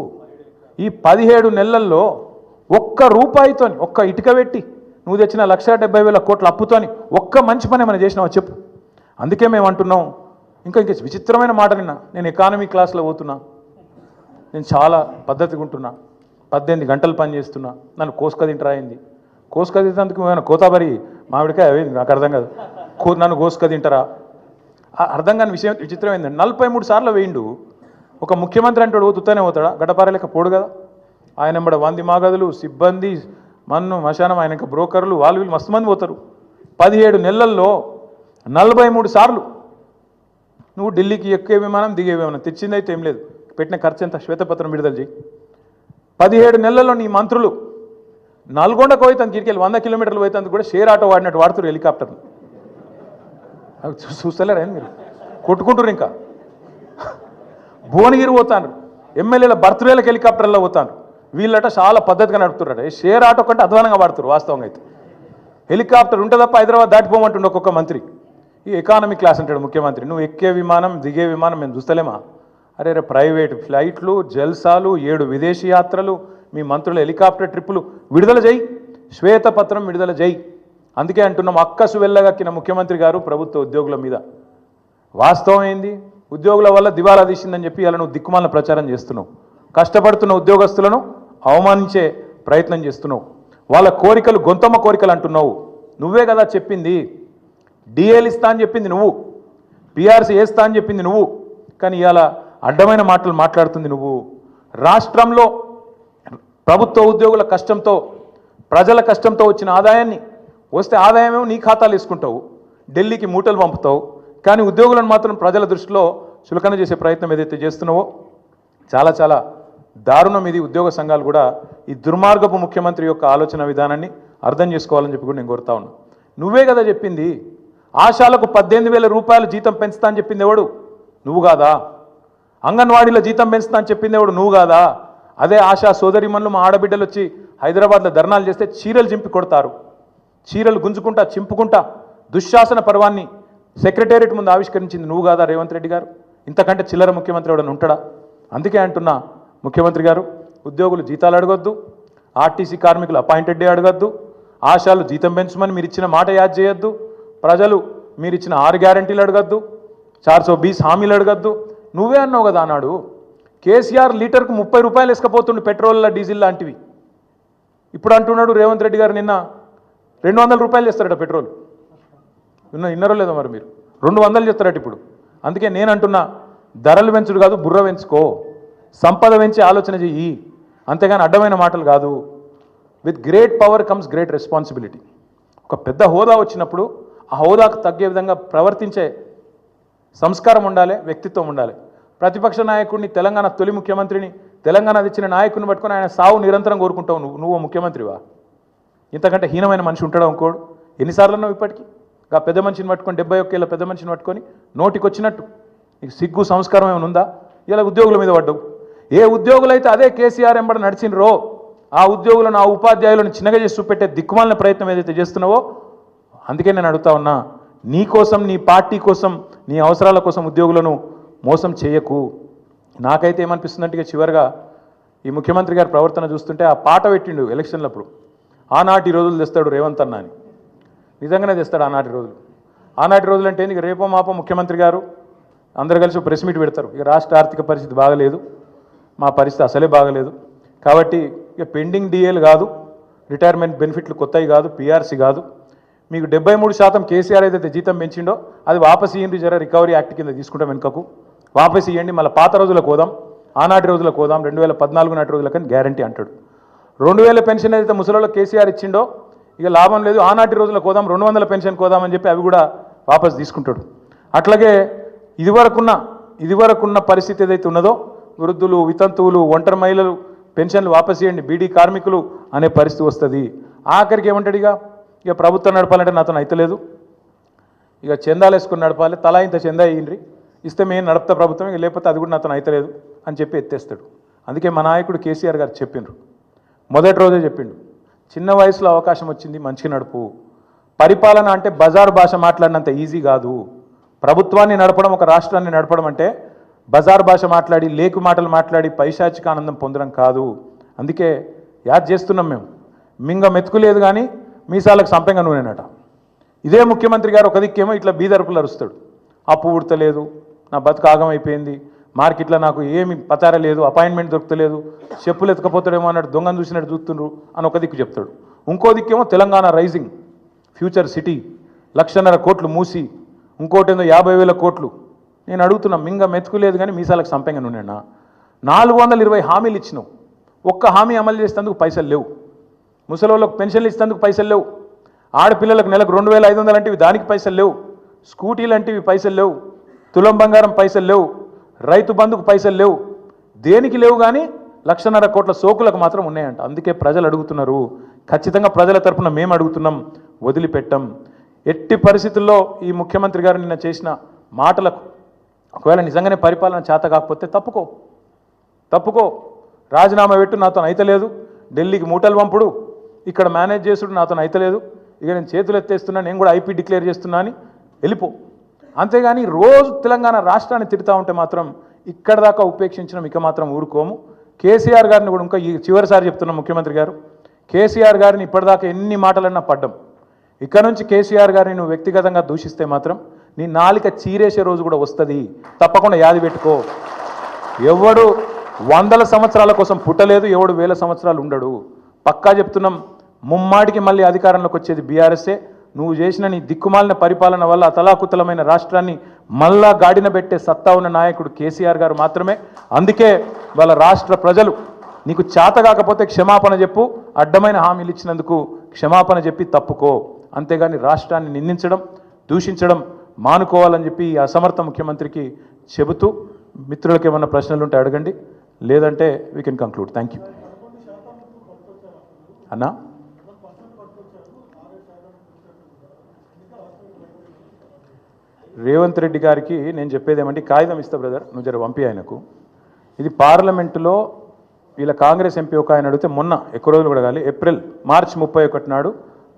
S1: ఈ 17 నెలల్లో ఒక్క రూపాయితో ఒక్క ఇటుక పెట్టి నువ్వు తెచ్చిన 1,70,000 కోట్ల అప్పుతోని ఒక్క మంచి పని ఏమైనా చేసినావా చెప్పు. అందుకే మేము అంటున్నాం. ఇంకా విచిత్రమైన మాట నిన్న నేను ఎకానమీ క్లాస్లో పోతున్నా, నేను చాలా పద్ధతిగా ఉంటున్నా, 18 గంటలు పని చేస్తున్నా, నన్ను కోసుక తింటరాయింది. కోసుక తింటేందుకు ఏమైనా కోతాబరి మామిడికాయ అవేంది నాకు అర్థం కాదు. నన్ను కోసుక తింటారా? అర్థం కాని విషయం విచిత్రమైందండి. 43 సార్లు వేయిండు. ఒక ముఖ్యమంత్రి అంటే పోతుతానే పోతాడా? గడపారలేక పోడు కదా. ఆయన ఎంబడ 100 మాగదులు, సిబ్బంది, మన్ను మశానం, ఆయన ఇంకా బ్రోకర్లు, వాళ్ళు వీళ్ళు మస్తు మంది పోతారు. 17 నెలల్లో 43 సార్లు నువ్వు ఢిల్లీకి ఎక్కే విమానం, దిగే విమానం, తెచ్చిందైతే ఏం లేదు, పెట్టిన ఖర్చు ఎంత శ్వేతపత్రం విడుదల చేయి. 17 నెలల్లో నీ మంత్రులు నల్గొండకు పోయి తన గిరికెళ్ళి 100 కిలోమీటర్లు పోయేందుకు కూడా షేర్ ఆటో వాడినట్టు వాడుతారు హెలికాప్టర్ని. చూస్తలేరా మీరు? కొట్టుకుంటారు. ఇంకా భువనగిరి పోతాను, ఎమ్మెల్యేల బర్త్డేలకు హెలికాప్టర్లో పోతాను. వీళ్ళట చాలా పద్ధతిగా నడుపుతున్నారట. షేర్ ఆటో కంటే అధ్వానంగా వాడుతారు వాస్తవంగా అయితే. హెలికాప్టర్ ఉంటే తప్ప హైదరాబాద్ దాటిపోమంటుండే ఒక్కొక్క మంత్రి. ఈ ఎకానమీ క్లాస్ అంటాడు ముఖ్యమంత్రి. నువ్వు ఎక్కే విమానం, దిగే విమానం మేము చూస్తలేమా? అరే రే ప్రైవేట్ ఫ్లైట్లు, జల్సాలు, 7 విదేశీ యాత్రలు, మీ మంత్రుల హెలికాప్టర్ ట్రిప్పులు విడుదల చేయి, శ్వేతపత్రం విడుదల చేయి. అందుకే అంటున్నాం, అక్కసు వెళ్ళగక్కిన ముఖ్యమంత్రి గారు ప్రభుత్వ ఉద్యోగుల మీద. వాస్తవం ఏంది? ఉద్యోగుల వల్ల దివాలా తీసిందని చెప్పి ఇలా నువ్వు దిక్కుమాలను ప్రచారం చేస్తున్నావు. కష్టపడుతున్న ఉద్యోగస్తులను అవమానించే ప్రయత్నం చేస్తున్నావు. వాళ్ళ కోరికలు గొంతమ్మ కోరికలు అంటున్నావు. నువ్వే కదా చెప్పింది. డిఏలు ఇస్తా అని చెప్పింది నువ్వు, పిఆర్సీ వేస్తా అని చెప్పింది నువ్వు. కానీ ఇలా అడ్డమైన మాటలు మాట్లాడుతుంది నువ్వు. రాష్ట్రంలో ప్రభుత్వ ఉద్యోగుల కష్టంతో ప్రజల కష్టంతో వచ్చిన ఆదాయాన్ని వస్తే ఆదాయమేమో నీ ఖాతాలు వేసుకుంటావు, ఢిల్లీకి మూటలు పంపుతావు, కానీ ఉద్యోగులను మాత్రం ప్రజల దృష్టిలో చులకన చేసే ప్రయత్నం ఏదైతే చేస్తున్నావో చాలా చాలా దారుణం. ఇది ఉద్యోగ సంఘాలు కూడా ఈ దుర్మార్గపు ముఖ్యమంత్రి యొక్క ఆలోచన విధానాన్ని అర్థం చేసుకోవాలని చెప్పి కూడా నేను కోరుతా ఉన్నా. నువ్వే కదా చెప్పింది ఆశాలకు 18,000 రూపాయలు జీతం పెంచుతా అని చెప్పింది ఎవడు? నువ్వు కాదా? అంగన్వాడీలో జీతం పెంచుతా అని చెప్పింది ఎవడు? నువ్వు కాదా? అదే ఆశా సోదరిమణులు మా ఆడబిడ్డలు వచ్చి హైదరాబాద్లో ధర్నాలు చేస్తే చీరలు చింపి కొడతారు, చీరలు గుంజుకుంటా చింపుకుంటా దుశ్శాసన పర్వాన్ని సెక్రటేరియట్ ముందు ఆవిష్కరించింది నువ్వు కాదా రేవంత్ రెడ్డి గారు? ఇంతకంటే చిల్లర ముఖ్యమంత్రి ఎవడని ఉంటాడా? అందుకే అంటున్నా ముఖ్యమంత్రి గారు, ఉద్యోగులు జీతాలు అడగొద్దు, ఆర్టీసీ కార్మికులు అపాయింటెడ్ డే అడగద్దు, ఆశాలు జీతం పెంచమని మీరు ఇచ్చిన మాట యాద్ చేయొద్దు, ప్రజలు మీరు ఇచ్చిన 6 గ్యారంటీలు అడగద్దు, 420 హామీలు అడగద్దు. నువ్వే అన్నావు కదా అన్నాడు కేసీఆర్ లీటర్కు 30 రూపాయలు వేసుకపోతుండు పెట్రోల్ డీజిల్ లాంటివి. ఇప్పుడు అంటున్నాడు రేవంత్ రెడ్డి గారు నిన్న 200 రూపాయలు చేస్తారట పెట్రోల్. విన్నారో లేదో మరి మీరు? 200 చేస్తారట ఇప్పుడు. అందుకే నేను అంటున్నా ధరలు పెంచుడు కాదు, బుర్ర పెంచుకో, సంపద పెంచి ఆలోచన చెయ్యి, అంతేగాని అడ్డమైన మాటలు కాదు. With great power comes great responsibility. ఒక పెద్ద హోదా వచ్చినప్పుడు ఆ హోదాకు తగ్గే విధంగా ప్రవర్తించే సంస్కారం ఉండాలి, వ్యక్తిత్వం ఉండాలి. ప్రతిపక్ష నాయకుడిని, తెలంగాణ తొలి ముఖ్యమంత్రిని, తెలంగాణ తెచ్చిన నాయకుడిని పట్టుకొని ఆయన సావు నిరంతరం కోరుకుంటావు. నువ్వు ముఖ్యమంత్రివా? ఇంతకంటే హీనమైన మనిషి ఉంటాడా ఇంకోడు? ఎన్నిసార్లు అన్నావు ఇప్పటికీ? ఆ పెద్ద మనిషిని పట్టుకొని 71 ఏళ్ళ పెద్ద మనిషిని పట్టుకొని నోటికి వచ్చినట్టు నీకు సిగ్గు సంస్కారం ఏమైనా ఉందా? ఇలా ఉద్యోగుల మీద పడ్డావు. ఏ ఉద్యోగులైతే అదే కేసీఆర్ ఎంబడి నడిచినరో ఆ ఉద్యోగులను, ఆ ఉపాధ్యాయులను చిన్నగా చేసి చూపెట్టే దిక్కుమాలిన ప్రయత్నం ఏదైతే చేస్తున్నావో, అందుకే నేను అడుగుతా ఉన్నా, నీ కోసం, నీ పార్టీ కోసం, నీ అవసరాల కోసం ఉద్యోగులను మోసం చేయకు. నాకైతే ఏమనిపిస్తుందంటే ఇక చివరిగా ఈ ముఖ్యమంత్రి గారి ప్రవర్తన చూస్తుంటే ఆ పాట పెట్టిండు ఎలక్షన్లప్పుడు, ఆనాటి రోజులు తెస్తాడు రేవంత్ అన్న అని. నిజంగానే తెస్తాడు ఆనాటి రోజులు. ఆనాటి రోజులు అంటే ఇక రేపో మాపో ముఖ్యమంత్రి గారు అందరు కలిసి ప్రెస్ మీట్ పెడతారు. ఇక రాష్ట్ర ఆర్థిక పరిస్థితి బాగలేదు, మా పరిస్థితి అసలే బాగలేదు, కాబట్టి ఇక పెండింగ్ డిఏలు కాదు, రిటైర్మెంట్ బెనిఫిట్లు కొత్తవి కాదు, పీఆర్సీ కాదు, మీకు 73% కేసీఆర్ ఏదైతే జీతం పెంచిండో అది వాపసు ఇయ్యండి, జర రికవరీ యాక్ట్ కింద తీసుకుంటాం వెనుకకు, వాపసు ఇవ్వండి, మళ్ళీ పాత రోజులకు పోదాం, ఆనాటి రోజులకు పోదాం, 2014 నాటి రోజులకని గ్యారంటీ అంటాడు. 2000 పెన్షన్ ఏదైతే ముసలిలో కేసీఆర్ ఇచ్చిండో ఇక లాభం లేదు, ఆనాటి రోజులకు పోదాం, 200 పెన్షన్ కోదామని చెప్పి అవి కూడా వాపసు తీసుకుంటాడు. అట్లాగే ఇదివరకున్న పరిస్థితి ఏదైతే ఉన్నదో, వృద్ధులు, వితంతువులు, ఒంటరి మహిళలు పెన్షన్లు వాపసు ఇవ్వండి, బీడీ కార్మికులు అనే పరిస్థితి వస్తుంది. ఆఖరికి ఏమంటాడు, ఇక ప్రభుత్వం నడపాలంటే నాతో అయితలేదు, ఇక చందాలు వేసుకుని నడపాలి, తలా ఇంత చందా ఇయ్యండి, ఇస్తే మేము నడుపుతా ప్రభుత్వం, ఇక లేకపోతే అది కూడా నాతో అయితలేదు అని చెప్పి ఎత్తేస్తాడు. అందుకే మా నాయకుడు కేసీఆర్ గారు చెప్పిండ్రు, మొదటి రోజే చెప్పిండు, చిన్న వయసులో అవకాశం వచ్చింది, మంచిగా నడుపు. పరిపాలన అంటే బజారు భాష మాట్లాడినంత ఈజీ కాదు. ప్రభుత్వాన్ని నడపడం, ఒక రాష్ట్రాన్ని నడపడం అంటే బజార్ భాష మాట్లాడి, లేకు మాటలు మాట్లాడి పైశాచిక ఆనందం పొందడం కాదు. అందుకే యాద్ చేస్తున్నాం మేము, మింగ మెతుకులేదు కానీ మీసాలకు సంపెంగ నూనెనట. ఇదే ముఖ్యమంత్రి గారు ఒక దిక్కేమో ఇట్లా బీదరుపులు అరుస్తాడు, అప్పు ఉడతలేదు, నా బతుకు ఆగమైపోయింది, మార్కెట్లో నాకు ఏమి పతార లేదు, అపాయింట్మెంట్ దొరకలేదు, చెప్పులు ఎత్తుకపోతాడేమో అన్నట్టు దొంగను చూసినట్టు చూస్తుండ్రు అని ఒక దిక్కు చెప్తాడు. ఇంకో దిక్కేమో తెలంగాణ రైజింగ్, ఫ్యూచర్ సిటీ, 1,50,000 కోట్లు మూసి, ఇంకోటేందో 50,000 కోట్లు. నేను అడుగుతున్నా, మింగ మెతుకులేదు కానీ మీసాలకు సంపెంగ నూనెనా? 420 హామీలు ఇచ్చినావు, ఒక్క హామీ అమలు చేసేందుకు పైసలు లేవు, ముసలోళ్ళకు పెన్షన్లు ఇచ్చేందుకు పైసలు లేవు, ఆడపిల్లలకు నెలకు 2,500 అంటివి దానికి పైసలు లేవు, స్కూటీలు అంటివి పైసలు లేవు, తులం బంగారం పైసలు లేవు, రైతు బంధుకు పైసలు లేవు, దేనికి లేవు, కానీ 1,50,000 కోట్ల సోకులకు మాత్రం ఉన్నాయంట. అందుకే ప్రజలు అడుగుతున్నారు, ఖచ్చితంగా ప్రజల తరఫున మేము అడుగుతున్నాం, వదిలిపెట్టం. ఎట్టి పరిస్థితుల్లో ఈ ముఖ్యమంత్రి గారు నిన్న చేసిన మాటలకు ఒకవేళ నిజంగానే పరిపాలన చేత కాకపోతే తప్పుకో, రాజీనామా పెట్టు, నాతో అయితలేదు, ఢిల్లీకి మూటలు పంపుడు, ఇక్కడ మేనేజ్ చేసుడు నాతో అయితలేదు, ఇక నేను చేతులు ఎత్తేస్తున్నా, నేను కూడా ఐపీ డిక్లేర్ చేస్తున్నా అని వెళ్ళిపో. అంతేగాని రోజు తెలంగాణ రాష్ట్రాన్ని తిడతా ఉంటే మాత్రం ఇక్కడ దాకా ఉపేక్షించడం ఇక మాత్రం ఊరుకోము. కేసీఆర్ గారిని కూడా ఇంకా చివరిసారి చెప్తున్నాం, ముఖ్యమంత్రి గారు, కేసీఆర్ గారిని ఇప్పటిదాకా ఎన్ని మాటలన్నా పడ్డం, ఇక్కడ నుంచి కేసీఆర్ గారిని నువ్వు వ్యక్తిగతంగా దూషిస్తే మాత్రం నీ నాలిక చీరేసే రోజు కూడా వస్తుంది, తప్పకుండా యాది పెట్టుకో. ఎవడు 100 సంవత్సరాల కోసం పుట్టలేదు, ఎవడు 1000 సంవత్సరాలు ఉండడు. పక్కా చెప్తున్నాం, ముమ్మాటికి మళ్ళీ అధికారంలోకి వచ్చేది బీఆర్ఎస్ఏ. నువ్వు చేసిన నీ దిక్కుమాలిన పరిపాలన వల్ల అతలాకుతలమైన రాష్ట్రాన్ని మళ్ళా గాడిన పెట్టే సత్తా ఉన్న నాయకుడు కేసీఆర్ గారు మాత్రమే. అందుకే వాళ్ళ రాష్ట్ర ప్రజలు నీకు చేత కాకపోతే క్షమాపణ చెప్పు, అడ్డమైన హామీలు ఇచ్చినందుకు క్షమాపణ చెప్పి తప్పుకో, అంతేగాని రాష్ట్రాన్ని నిందించడం, దూషించడం మానుకోవాలని చెప్పి ఈ అసమర్థ ముఖ్యమంత్రికి చెబుతూ, మిత్రులకు ఏమన్నా ప్రశ్నలు ఉంటే అడగండి, లేదంటే we can conclude. Thank you. అన్నా రేవంత్ రెడ్డి గారికి నేను చెప్పేది ఏమంటే, కాగితం ఇస్తా బ్రదర్, నువ్వు జర పంపి ఆయనకు. ఇది పార్లమెంటులో వీళ్ళ కాంగ్రెస్ ఎంపీ ఒక ఆయన అడిగితే మొన్న ఎక్కువ రోజులు కూడా కాదు, మార్చి 31 నాడు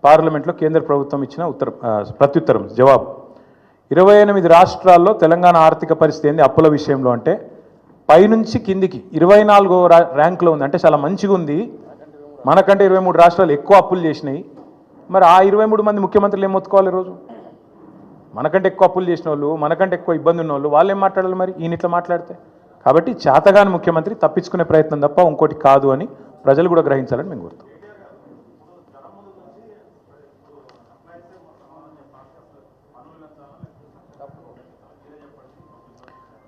S1: పార్లమెంట్లో కేంద్ర ప్రభుత్వం ఇచ్చిన ప్రత్యుత్తరం జవాబు. 28 రాష్ట్రాల్లో తెలంగాణ ఆర్థిక పరిస్థితి ఏంది అప్పుల విషయంలో అంటే, పైనుంచి కిందికి 24వ ర్యాంక్లో ఉంది. అంటే చాలా మంచిగా ఉంది. మనకంటే 23 రాష్ట్రాలు ఎక్కువ అప్పులు చేసినాయి. మరి ఆ 23 మంది ముఖ్యమంత్రులు ఏం మొత్తుకోవాలి ఈరోజు? మనకంటే ఎక్కువ అప్పులు చేసిన వాళ్ళు, మనకంటే ఎక్కువ ఇబ్బంది ఉన్న వాళ్ళు, వాళ్ళు ఏం మాట్లాడాలి మరి ఈయన ఇట్లా మాట్లాడితే? కాబట్టి చేతగాని ముఖ్యమంత్రి తప్పించుకునే ప్రయత్నం తప్ప ఇంకోటి కాదు అని ప్రజలు కూడా గ్రహించాలని మేము కోరుతాం.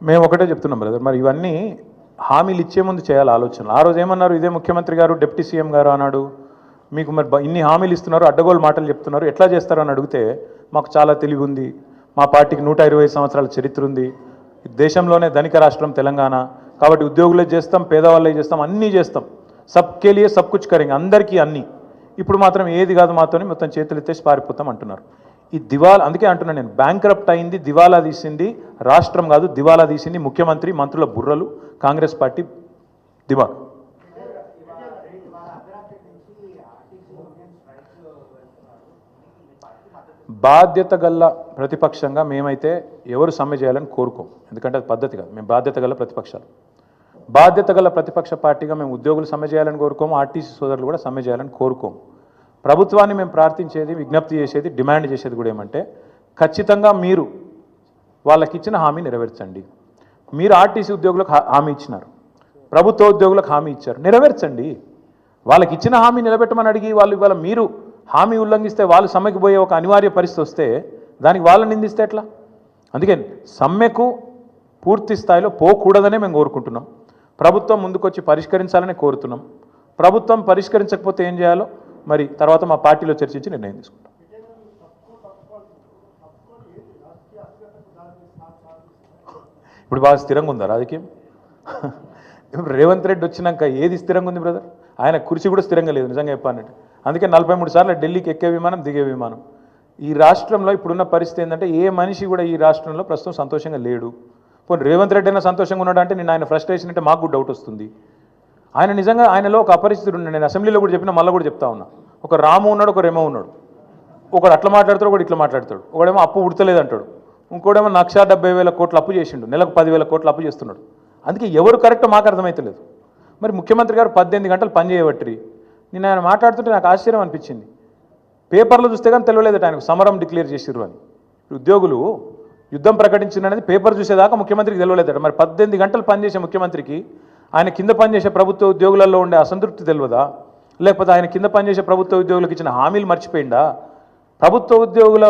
S1: మేము ఒకటే చెప్తున్నాం బ్రదర్, మరి ఇవన్నీ హామీలు ఇచ్చే ముందు చేయాలి ఆలోచనలు. ఆ రోజు ఏమన్నారు ఇదే ముఖ్యమంత్రి గారు, డిప్యూటీ సీఎం గారు అన్నాడు, మీకు మరి ఇన్ని హామీలు ఇస్తున్నారు, అడ్డగోలు మాటలు చెప్తున్నారు, ఎట్లా చేస్తారు అని అడిగితే, మాకు చాలా తెలివి ఉంది, మా పార్టీకి 120 సంవత్సరాల చరిత్ర ఉంది, దేశంలోనే ధనిక రాష్ట్రం తెలంగాణ, కాబట్టి ఉద్యోగులే చేస్తాం, పేదవాళ్ళే చేస్తాం, అన్నీ చేస్తాం, సబ్కే లియే సబ్ కుచ్ కరేంగే, అందరికీ అన్నీ. ఇప్పుడు మాత్రం ఏది కాదు మాతోని మొత్తం చేతులు ఎత్తేసి పారిపోతాం అంటున్నారు. ఈ దివాలా, అందుకే అంటున్నాను నేను, బ్యాంక్రప్ట్ అయింది, దివాలా తీసింది రాష్ట్రం కాదు, దివాలా తీసింది ముఖ్యమంత్రి, మంత్రుల బుర్రలు, కాంగ్రెస్ పార్టీ దివాలా. బాధ్యత గల్ల ప్రతిపక్షంగా మేమైతే ఎవరు సమ్మె చేయాలని కోరుకోం, ఎందుకంటే అది పద్ధతి కాదు. మేము బాధ్యత గల ప్రతిపక్షాలు, బాధ్యత గల ప్రతిపక్ష పార్టీగా మేము ఉద్యోగులు సమ్మె చేయాలని కోరుకోము, ఆర్టీసీ సోదరులు కూడా సమ్మె చేయాలని కోరుకోము. ప్రభుత్వాన్ని మేము ప్రార్థించేది, విజ్ఞప్తి చేసేది, డిమాండ్ చేసేది కూడా ఏమంటే, ఖచ్చితంగా మీరు వాళ్ళకి ఇచ్చిన హామీ నెరవేర్చండి. మీరు ఆర్టీసీ ఉద్యోగులకు హామీ ఇచ్చినారు, ప్రభుత్వ ఉద్యోగులకు హామీ ఇచ్చారు, నెరవేర్చండి. వాళ్ళకి ఇచ్చిన హామీ నిలబెట్టమని అడిగి వాళ్ళు ఇవాళ మీరు హామీ ఉల్లంఘిస్తే వాళ్ళు సమ్మెకు పోయే ఒక అనివార్య పరిస్థితి వస్తే దానికి వాళ్ళని నిందిస్తే ఎట్లా? అందుకే సమ్మెకు పూర్తి స్థాయిలో పోకూడదనే మేము కోరుకుంటున్నాం. ప్రభుత్వం ముందుకొచ్చి పరిష్కరించాలని కోరుతున్నాం. ప్రభుత్వం పరిష్కరించకపోతే ఏం చేయాలో మరి తర్వాత మా పార్టీలో చర్చించి నిర్ణయం తీసుకుంటాం. ఇప్పుడు బాగా స్థిరంగా ఉందా రాజకీయం? రేవంత్ రెడ్డి వచ్చినాక ఏది స్థిరంగా ఉంది బ్రదర్? ఆయన కుర్చీ కూడా స్థిరంగా లేదు నిజంగా చెప్పానంటే. అందుకే 43 సార్లు ఢిల్లీకి ఎక్కే విమానం, దిగే విమానం. ఈ రాష్ట్రంలో ఇప్పుడున్న పరిస్థితి ఏంటంటే, ఏ మనిషి కూడా ఈ రాష్ట్రంలో ప్రస్తుతం సంతోషంగా లేడు. పోనీ రేవంత్ రెడ్డి అయినా సంతోషంగా ఉన్నాడు అంటే నేను ఆయన ఫ్రస్ట్రేషన్ అంటే మాకు డౌట్ వస్తుంది. ఆయన నిజంగా ఆయనలో ఒక అపరిస్థితుడు ఉన్నాడు. నేను అసెంబ్లీలో కూడా చెప్పినా, మళ్ళీ కూడా చెప్తా ఉన్నా. ఒక రాము ఉన్నాడు, ఒక రెమో ఉన్నాడు. ఒకడు అట్లా మాట్లాడతాడు, ఒకడు ఇట్లా మాట్లాడతాడు. ఒకడేమో అప్పు ఉడతలేదు అంటాడు, ఇంకోడేమో 1,70,000 కోట్ల అప్పు చేసిండు, నెలకు 10,000 కోట్ల అప్పు చేస్తున్నాడు. అందుకే ఎవరు కరెక్ట్ మాకు అర్థమవుతలేదు. మరి ముఖ్యమంత్రి గారు 18 గంటలు పని చేయబట్టి నేను ఆయన మాట్లాడుతుంటే నాకు ఆశ్చర్యం అనిపించింది. పేపర్లో చూస్తే కానీ తెలియలేదు ఆయనకు సమరం డిక్లేర్ చేసిర్రు అని. ఉద్యోగులు యుద్ధం ప్రకటించినది పేపర్ చూసేదాకా ముఖ్యమంత్రికి తెలియలేదట. మరి 18 గంటలు పనిచేసే ముఖ్యమంత్రికి ఆయన కింద పనిచేసే ప్రభుత్వ ఉద్యోగులలో ఉండే అసంతృప్తి తెలియదా? లేకపోతే ఆయన కింద పనిచేసే ప్రభుత్వ ఉద్యోగులకు ఇచ్చిన హామీలు మర్చిపోయిందా? ప్రభుత్వ ఉద్యోగుల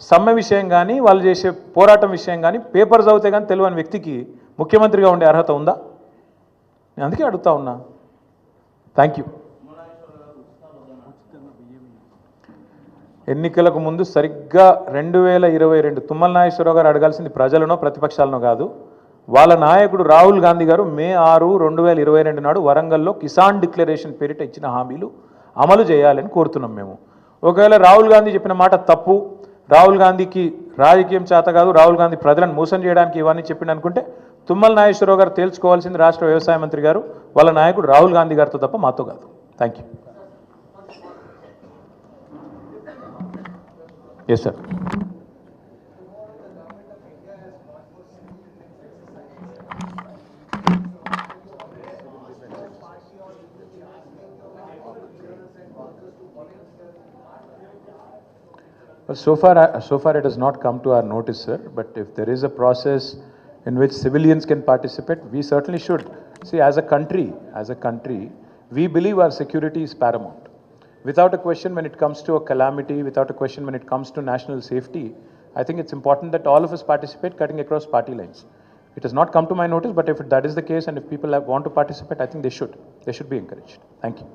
S1: సమ్మె విషయం కానీ, వాళ్ళు చేసే పోరాటం విషయం కానీ పేపర్ చదివితే కానీ తెలియని వ్యక్తికి ముఖ్యమంత్రిగా ఉండే అర్హత ఉందా? నేను అందుకే అడుగుతా ఉన్నా. Thank you. ఎన్నికలకు ముందు సరిగ్గా 2022 తుమ్మల నాగేశ్వరరావు గారు అడగాల్సింది ప్రజలనో ప్రతిపక్షాలనో కాదు, వాళ్ళ నాయకుడు రాహుల్ గాంధీ గారు మే 6, 2022 నాడు వరంగల్లో కిసాన్ డిక్లరేషన్ పేరిట ఇచ్చిన హామీలు అమలు చేయాలని కోరుతున్నాం మేము. ఒకవేళ రాహుల్ గాంధీ చెప్పిన మాట తప్పు, రాహుల్ గాంధీకి రాజకీయం చేత కాదు, రాహుల్ గాంధీ ప్రజలను మోసం చేయడానికి ఇవన్నీ చెప్పింది అనుకుంటే తుమ్మల నాగేశ్వరరావు గారు తేల్చుకోవాల్సింది రాష్ట్ర వ్యవసాయ మంత్రి గారు, వాళ్ళ నాయకుడు రాహుల్ గాంధీ గారితో తప్ప మాతో కాదు. Thank you. Yes, sir. Well, so far it has not come to our notice, sir. But if there is a process in which civilians can participate, we certainly should. See, as a country, we believe our security is paramount. Without a question, when it comes to a calamity, without a question, when it comes to national safety, I think it's important that all of us participate, cutting across party lines. It has not come to my notice, but if that is the case and if people want to participate, I think they should be encouraged. Thank you.